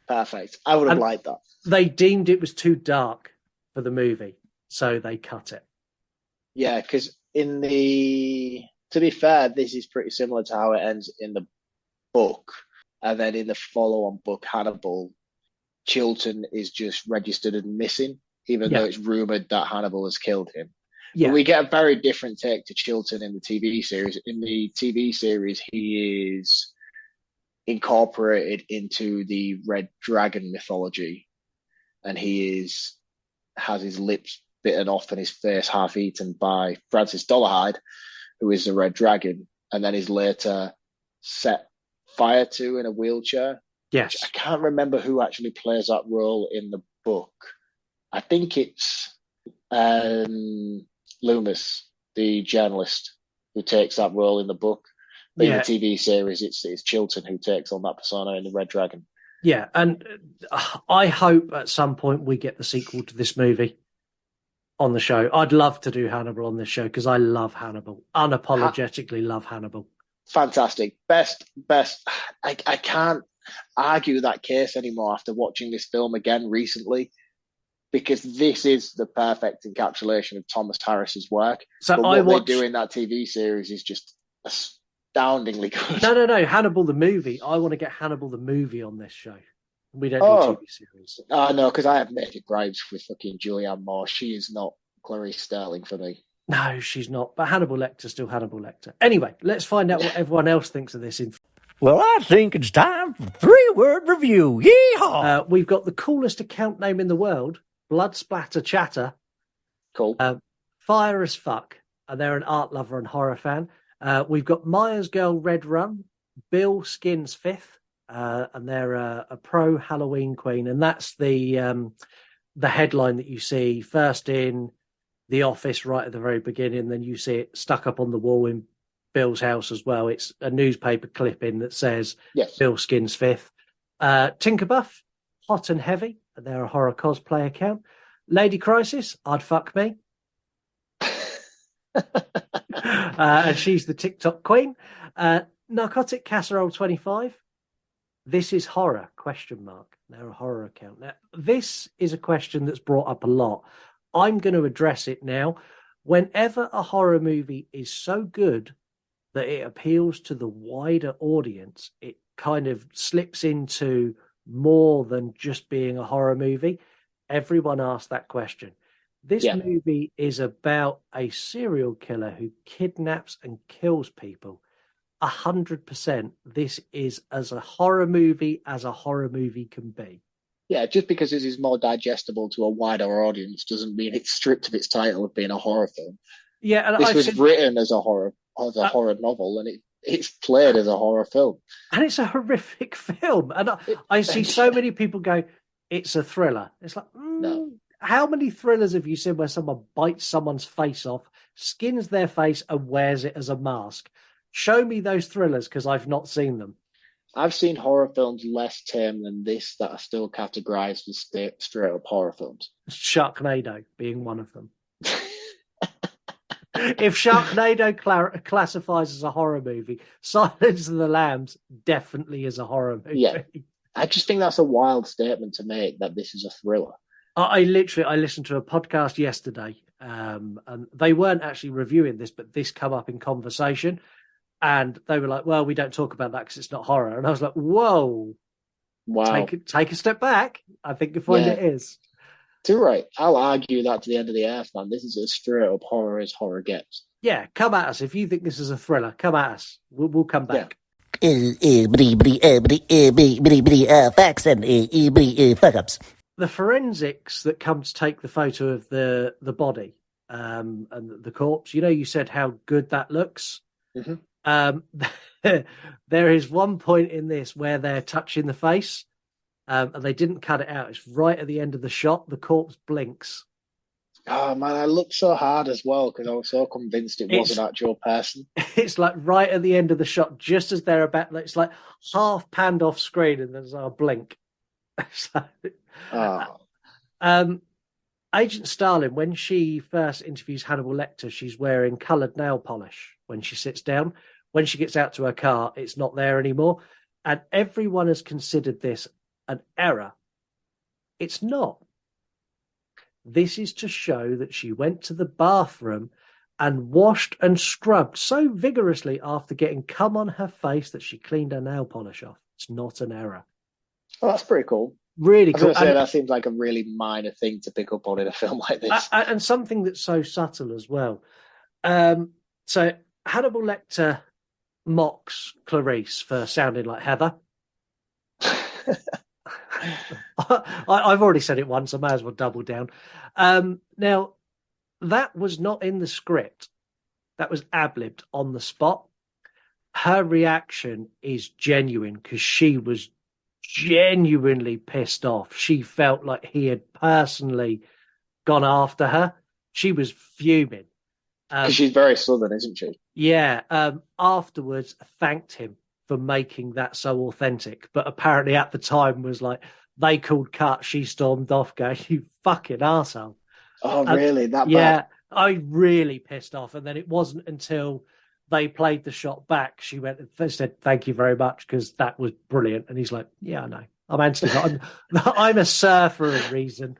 Perfect. I would have liked that. They deemed it was too dark for the movie, so they cut it. Yeah, because to be fair, this is pretty similar to how it ends in the book. And then in the follow-on book, Hannibal, Chilton is just registered as missing, even though it's rumoured that Hannibal has killed him. Yeah. But we get a very different take to Chilton in the TV series. In the TV series, he is incorporated into the Red Dragon mythology, and he has his lips bitten off and his face half eaten by Francis Dolarhyde, who is the Red Dragon, and then is later set fire to in a wheelchair. Yes. I can't remember who actually plays that role in the book. I think it's Loomis, the journalist, who takes that role in the book. But in the TV series, it's Chilton who takes on that persona in the Red Dragon. Yeah, and I hope at some point we get the sequel to this movie on the show. I'd love to do Hannibal on this show because I love Hannibal. Unapologetically love Hannibal. Fantastic. Best. I can't argue that case anymore after watching this film again recently, because this is the perfect encapsulation of Thomas Harris's work. So but what they do in that TV series is just astoundingly good. No. Hannibal the movie. I want to get Hannibal the movie on this show. We don't do TV series. No, because I have made gripes with fucking Julianne Moore. She is not Clarice Sterling for me. No, she's not. But Hannibal Lecter's still Hannibal Lecter. Anyway, let's find out what everyone else thinks of this. Well, I think it's time for 3-word review. Yeehaw! We've got the coolest account name in the world, Blood Splatter Chatter. Cool. Fire as fuck. And they're an art lover and horror fan. We've got Myers Girl Red Run, Bill Skins Fifth, and they're a pro Halloween queen. And that's the headline that you see first in The Office right at the very beginning. Then you see it stuck up on the wall in Bill's house as well. It's a newspaper clipping that says Bill Skins Fifth. Tinkerbuff, Hot and Heavy. They're a horror cosplay account. Lady Crisis, I'd fuck me. And she's the TikTok queen. Narcotic Casserole 25. This is horror, question mark. They're a horror account. Now, this is a question that's brought up a lot. I'm going to address it now. Whenever a horror movie is so good that it appeals to the wider audience, it kind of slips into more than just being a horror movie. Everyone asks that question. This movie is about a serial killer who kidnaps and kills people. 100%. This is as a horror movie can be. Yeah, just because this is more digestible to a wider audience doesn't mean it's stripped of its title of being a horror film. Yeah, and this was written as a horror novel, and it's played as a horror film. And it's a horrific film. And I see so many people go, it's a thriller. It's like, no. How many thrillers have you seen where someone bites someone's face off, skins their face, and wears it as a mask? Show me those thrillers, because I've not seen them. I've seen horror films less tame than this that are still categorized as straight up horror films. Sharknado being one of them. If Sharknado classifies as a horror movie, Silence of the Lambs definitely is a horror movie. Yeah, I just think that's a wild statement to make, that this is a thriller. I listened to a podcast yesterday, and they weren't actually reviewing this, but this come up in conversation. And they were like, well, we don't talk about that because it's not horror. And I was like, whoa. Wow. Take a step back. I think you'll find it is. Too right. I'll argue that to the end of the earth, man. This is as straight up horror as horror gets. Yeah, come at us. If you think this is a thriller, come at us. We'll come back. Facts and fuck-ups. The forensics that come to take the photo of the body and the corpse, you said how good that looks. Mm-hmm. There is one point in this where they're touching the face, and they didn't cut it out. It's right at the end of the shot. The corpse blinks. Oh man, I looked so hard as well because I was so convinced it was an actual person. It's like right at the end of the shot, just as they're about. It's like half panned off screen, and there's a blink. Agent Starling, when she first interviews Hannibal Lecter, she's wearing coloured nail polish when she sits down. When she gets out to her car, it's not there anymore. And everyone has considered this an error. It's not. This is to show that she went to the bathroom and washed and scrubbed so vigorously after getting cum on her face that she cleaned her nail polish off. It's not an error. Oh, that's pretty cool. Really cool. That seems like a really minor thing to pick up on in a film like this. And something that's so subtle as well. So Hannibal Lecter mocks Clarice for sounding like Heather. I've already said it once. I may as well double down. Now, that was not in the script. That was ad-libbed on the spot. Her reaction is genuine because she was genuinely pissed off. She felt like he had personally gone after her. She was fuming. She's very southern, isn't she? Yeah. Afterwards, thanked him for making that so authentic. But apparently at the time was like, they called cut, she stormed off going, you fucking arsehole. Oh, really? That bad? Yeah, I really pissed off. And then it wasn't until they played the shot back, she went and said, thank you very much, because that was brilliant. And he's like, yeah, I know. I'm Anthony. I'm a sir for a reason.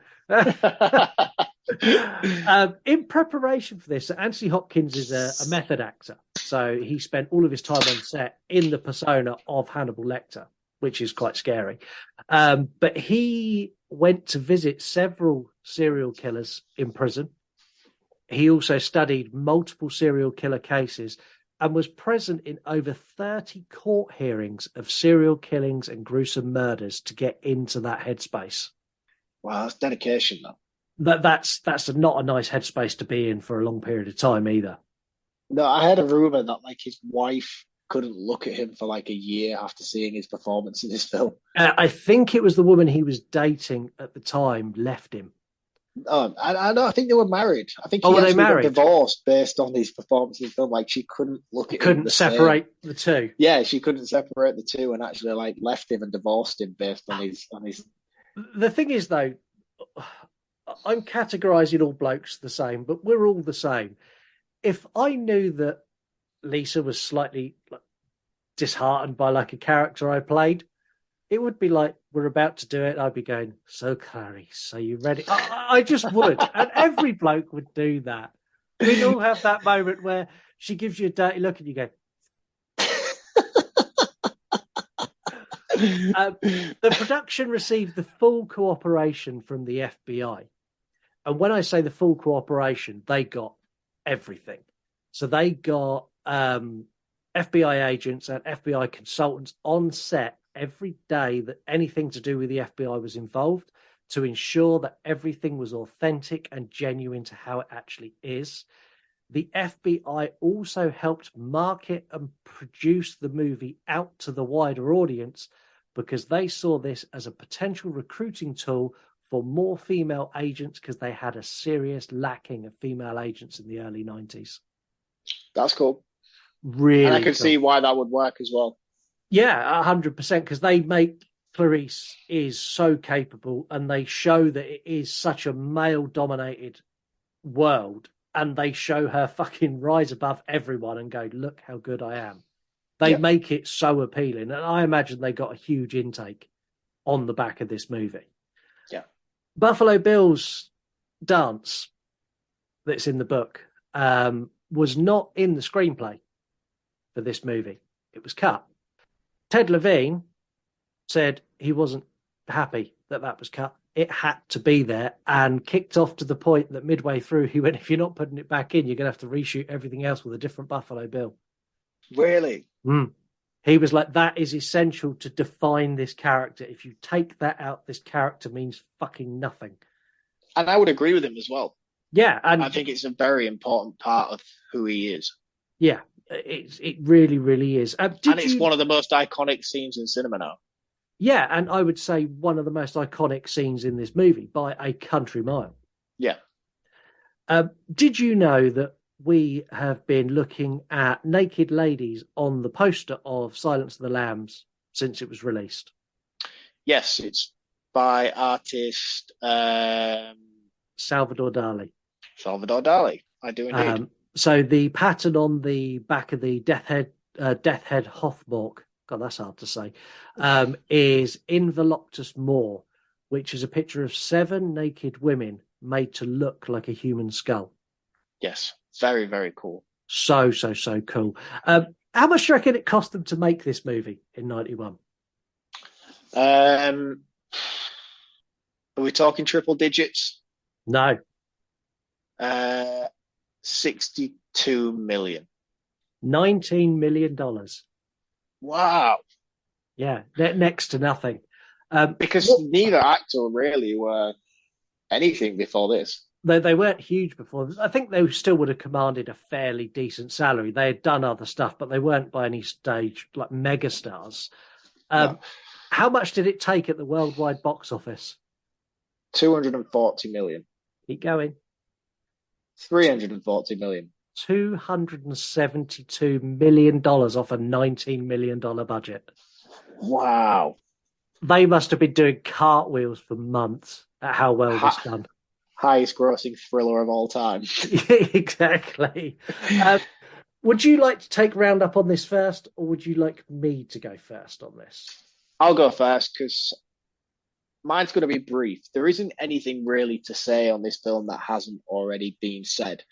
In preparation for this, Anthony Hopkins is a method actor. So he spent all of his time on set in the persona of Hannibal Lecter, which is quite scary. But he went to visit several serial killers in prison. He also studied multiple serial killer cases and was present in over 30 court hearings of serial killings and gruesome murders to get into that headspace. Wow, that's dedication, though. That's not a nice headspace to be in for a long period of time either. No, I heard a rumor that like his wife couldn't look at him for like a year after seeing his performance in this film. I think it was the woman he was dating at the time left him. Oh, I think they were married. I think were they married? Got divorced based on his performance in the film. Like she couldn't look at him. Couldn't separate the two. Yeah, she couldn't separate the two, and actually like left him and divorced him based on his. The thing is, though, I'm categorising all blokes the same, but we're all the same. if I knew that Lisa was slightly disheartened by like a character I played, it would be like, we're about to do it. I'd be going, so Clarice, are you ready? I just would. And every bloke would do that. We'd all have that moment where she gives you a dirty look and you go, the production received the full cooperation from the FBI. And when I say the full cooperation, they got everything. So they got FBI agents and FBI consultants on set every day that anything to do with the FBI was involved, to ensure that everything was authentic and genuine to how it actually is. The FBI also helped market and produce the movie out to the wider audience because they saw this as a potential recruiting tool for more female agents, because they had a serious lacking of female agents in the early 90s. That's cool. Really, and I can cool. see why that would work as well. Yeah, 100%, because they make Clarice is so capable, and they show that it is such a male-dominated world, and they show her fucking rise above everyone and go, look how good I am. They make it so appealing, and I imagine they got a huge intake on the back of this movie. Yeah. Buffalo Bill's dance that's in the book was not in the screenplay for this movie. It was cut. Ted Levine said he wasn't happy that that was cut. It had to be there, and kicked off to the point that midway through he went, if you're not putting it back in, you're going to have to reshoot everything else with a different Buffalo Bill. Really? He was like, that is essential to define this character. If you take that out, this character means fucking nothing. And I would agree with him as well. Yeah. And I think it's a very important part of who he is. Yeah, it really, really is. And it's one of the most iconic scenes in cinema now. Yeah, and I would say one of the most iconic scenes in this movie by a country mile. Yeah. Did you know that we have been looking at naked ladies on the poster of Silence of the Lambs since it was released? Yes, it's by artist Salvador Dali. Salvador Dali, I do indeed. So the pattern on the back of the Death Head Hothmork, God, that's hard to say, is Involuptus Moor, which is a picture of 7 naked women made to look like a human skull. Yes, very, very cool. So cool. How much do you reckon it cost them to make this movie in 91? Are we talking triple digits? No. 62 million. $19 million. Wow. Yeah, next to nothing. Because neither actor really were anything before this. They weren't huge before. I think they still would have commanded a fairly decent salary. They had done other stuff, but they weren't by any stage like megastars. No. How much did it take at the worldwide box office? 240 million. Keep going. 340 million. $272 million off a $19 million budget. Wow. They must have been doing cartwheels for months at how well this done. Highest grossing thriller of all time. Exactly. Would you like to take roundup on this first, or would you like me to go first on this? I'll go first because mine's going to be brief. There isn't anything really to say on this film that hasn't already been said.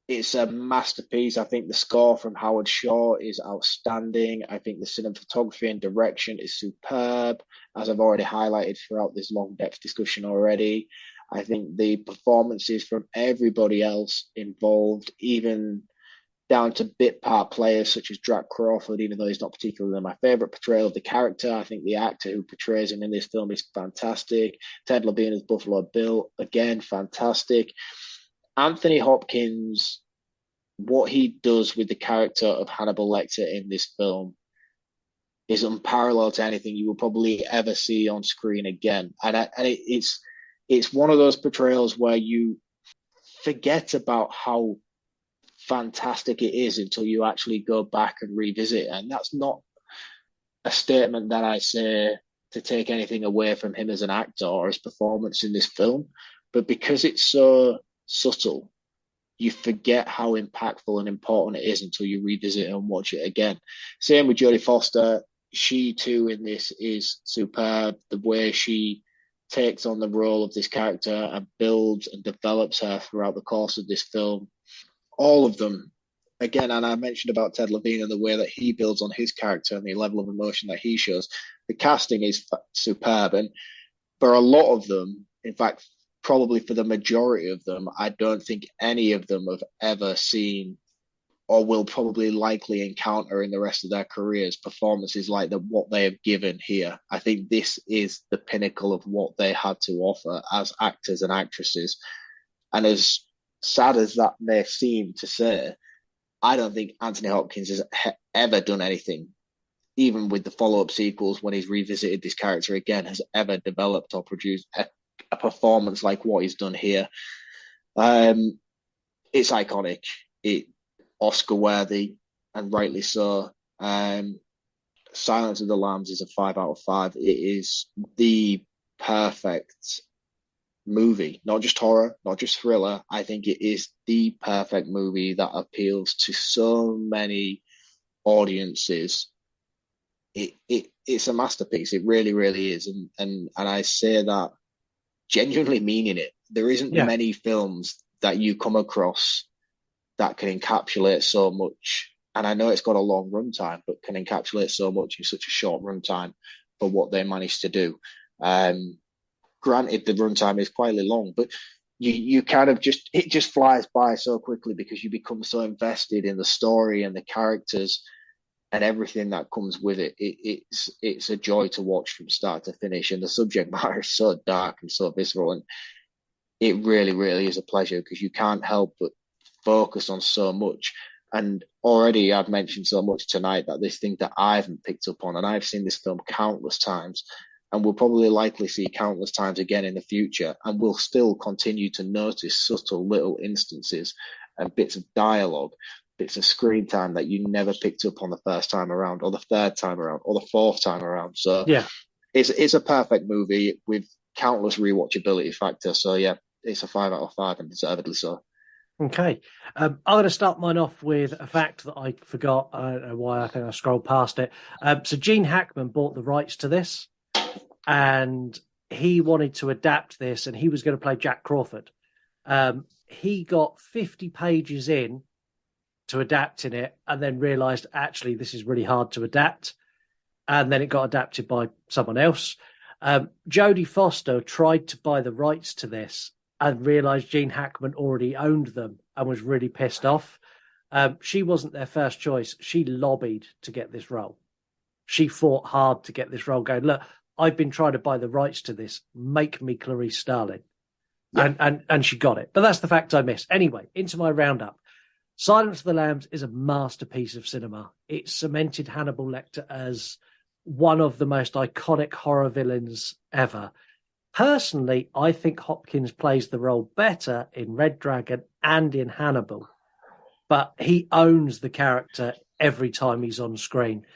It's a masterpiece. I think the score from Howard Shore is outstanding. I think the cinematography and direction is superb, as I've already highlighted throughout this long depth discussion already. I think the performances from everybody else involved, even down to bit part players such as Drac Crawford, even though he's not particularly my favourite portrayal of the character. I think the actor who portrays him in this film is fantastic. Ted Levine as Buffalo Bill, again, fantastic. Anthony Hopkins, what he does with the character of Hannibal Lecter in this film is unparalleled to anything you will probably ever see on screen again. And it's one of those portrayals where you forget about how fantastic it is until you actually go back and revisit it. And that's not a statement that I say to take anything away from him as an actor or his performance in this film, but because it's so subtle you forget how impactful and important it is until you revisit it and watch it again. Same with Jodie Foster. She too in this is superb. The way she takes on the role of this character and builds and develops her throughout the course of this film. All of them, again, and I mentioned about Ted Levine and the way that he builds on his character and the level of emotion that he shows. The casting is superb. And for a lot of them, in fact, probably for the majority of them, I don't think any of them have ever seen or will probably likely encounter in the rest of their careers performances like what they have given here. I think this is the pinnacle of what they had to offer as actors and actresses. And as sad as that may seem to say, I don't think Anthony Hopkins has ever done anything, even with the follow-up sequels when he's revisited this character again, has ever developed or produced a performance like what he's done here. It's iconic. Oscar worthy, and rightly so. Silence of the Lambs is a 5 out of 5. It is the perfect movie, not just horror, not just thriller. I think it is the perfect movie that appeals to so many audiences. It's a masterpiece. It really, really is. And I say that genuinely meaning it. There isn't many films that you come across that can encapsulate so much. And I know it's got a long runtime, but can encapsulate so much in such a short runtime for what they managed to do. Granted, the runtime is quite long, but you kind of it just flies by so quickly because you become so invested in the story and the characters and everything that comes with it. It's a joy to watch from start to finish. And the subject matter is so dark and so visceral. And it really, really is a pleasure because you can't help but focus on so much. And already I've mentioned so much tonight that this thing that I haven't picked up on, and I've seen this film countless times and will probably likely see countless times again in the future, and will still continue to notice subtle little instances and bits of dialogue, bits of screen time that you never picked up on the first time around or the third time around or the fourth time around. So it's a perfect movie with countless rewatchability factor. So yeah, it's a 5 out of 5 and deservedly so. Okay. I'm going to start mine off with a fact that I forgot. I don't know why. I think I scrolled past it. So Gene Hackman bought the rights to this, and he wanted to adapt this, and he was going to play Jack Crawford. He got 50 pages in to adapting it, and then realised, actually, this is really hard to adapt. And then it got adapted by someone else. Jodie Foster tried to buy the rights to this and realised Gene Hackman already owned them and was really pissed off. She wasn't their first choice. She lobbied to get this role. She fought hard to get this role going. Look, I've been trying to buy the rights to this. Make me Clarice Starling. Yeah. And she got it. But that's the fact I missed. Anyway, into my roundup. Silence of the Lambs is a masterpiece of cinema. It cemented Hannibal Lecter as one of the most iconic horror villains ever. Personally, I think Hopkins plays the role better in Red Dragon and in Hannibal, but he owns the character every time he's on screen.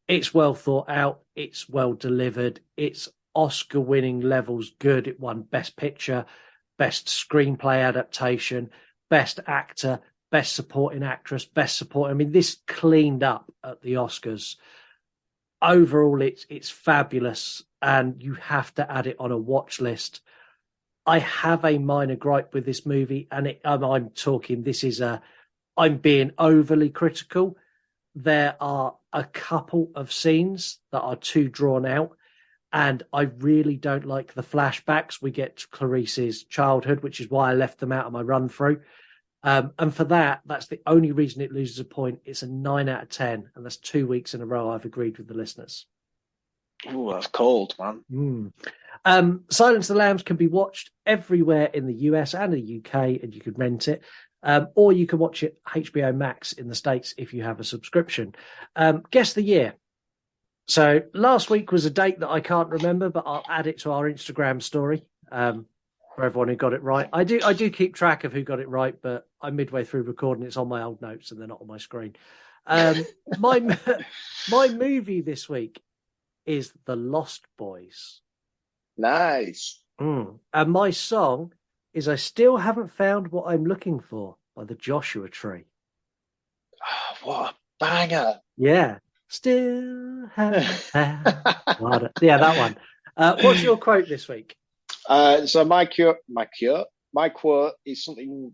It's well thought out. It's well delivered. It's Oscar-winning levels good. It won Best Picture, Best Screenplay Adaptation, Best Actor, Best Supporting Actress, Best Support. I mean, this cleaned up at the Oscars. Overall, it's fabulous, and you have to add it on a watch list. I have a minor gripe with this movie, and I'm being overly critical. There are a couple of scenes that are too drawn out, and I really don't like the flashbacks we get to Clarice's childhood, which is why I left them out of my run through. And for that's the only reason it loses a point. It's a 9 out of 10, and that's 2 weeks in a row I've agreed with the listeners. Oh, that's cold, man. Silence of the Lambs can be watched everywhere in the US and the UK, and you can rent it. Or you can watch it HBO Max in the States if you have a subscription. Guess the year. So last week was a date that I can't remember, but I'll add it to our Instagram story. For everyone who got it right. I do keep track of who got it right, but I'm midway through recording. It's on my old notes and they're not on my screen. My movie this week is The Lost Boys. Nice. And my song is I Still Haven't Found What I'm Looking For by the Joshua Tree. Oh, what a banger. Yeah. Still have water. Yeah, that one. What's your quote this week? So my quote is something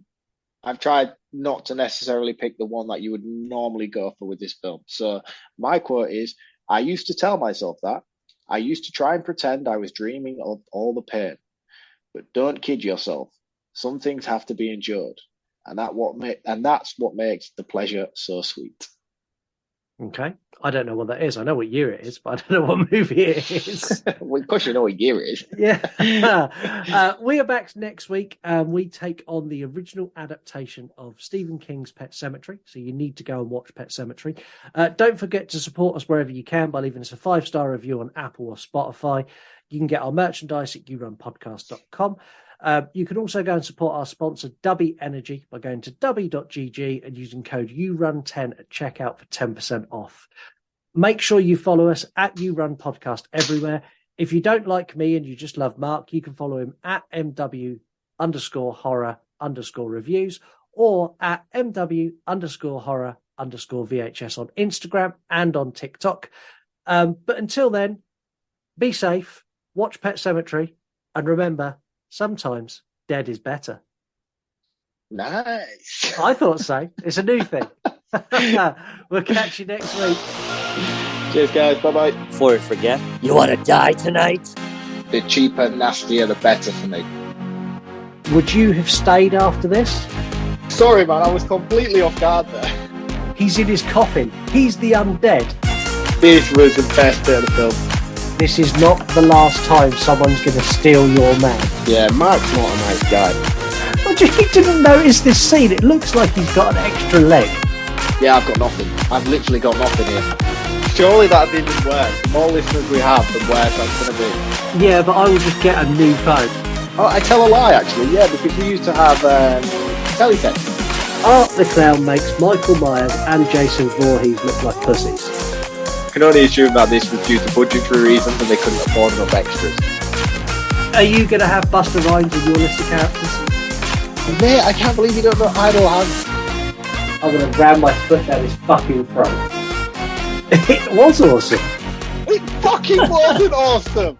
I've tried not to necessarily pick the one that you would normally go for with this film. So my quote is, I used to tell myself that. I used to try and pretend I was dreaming of all the pain. But don't kid yourself. Some things have to be endured. And that's what makes the pleasure so sweet. Okay. I don't know what that is. I know what year it is, but I don't know what movie it is. Well, of course you know what year it is. Yeah. We are back next week. We take on the original adaptation of Stephen King's Pet Sematary. So you need to go and watch Pet Sematary. Don't forget to support us wherever you can by leaving us a 5-star review on Apple or Spotify. You can get our merchandise at yourunpodcast.com. You can also go and support our sponsor, Dubby Energy, by going to dubby.gg and using code URUN10 at checkout for 10% off. Make sure you follow us at URunPodcast everywhere. If you don't like me and you just love Mark, you can follow him at MW_horror_reviews or at MW_horror_VHS on Instagram and on TikTok. But until then, be safe, watch Pet Sematary, and remember, sometimes dead is better. Nice. I thought so. It's a new thing. We'll catch you next week. Cheers, guys. Bye-bye. Before I forget, you want to die tonight? The cheaper, nastier, the better for me. Would you have stayed after this? Sorry, man. I was completely off guard there. He's in his coffin. He's the undead. This was the best bit of the film. This is not the last time someone's going to steal your man. Yeah, Mark's not a nice guy. You didn't notice this scene. It looks like he's got an extra leg. Yeah, I've got nothing. I've literally got nothing here. Surely that'd be even worse. The more listeners we have, the worse that's going to be. Yeah, but I will just get a new phone. Oh, I tell a lie, actually. Yeah, because we used to have teletext. Art the Clown makes Michael Myers and Jason Voorhees look like pussies. I can only assume that this was due to budgetary reasons and they couldn't afford enough extras. Are you going to have Busta Rhymes in your list of characters? Mate, I can't believe you don't know Idle Hands. I'm going to ram my foot down his fucking throat. It was awesome. It fucking wasn't awesome.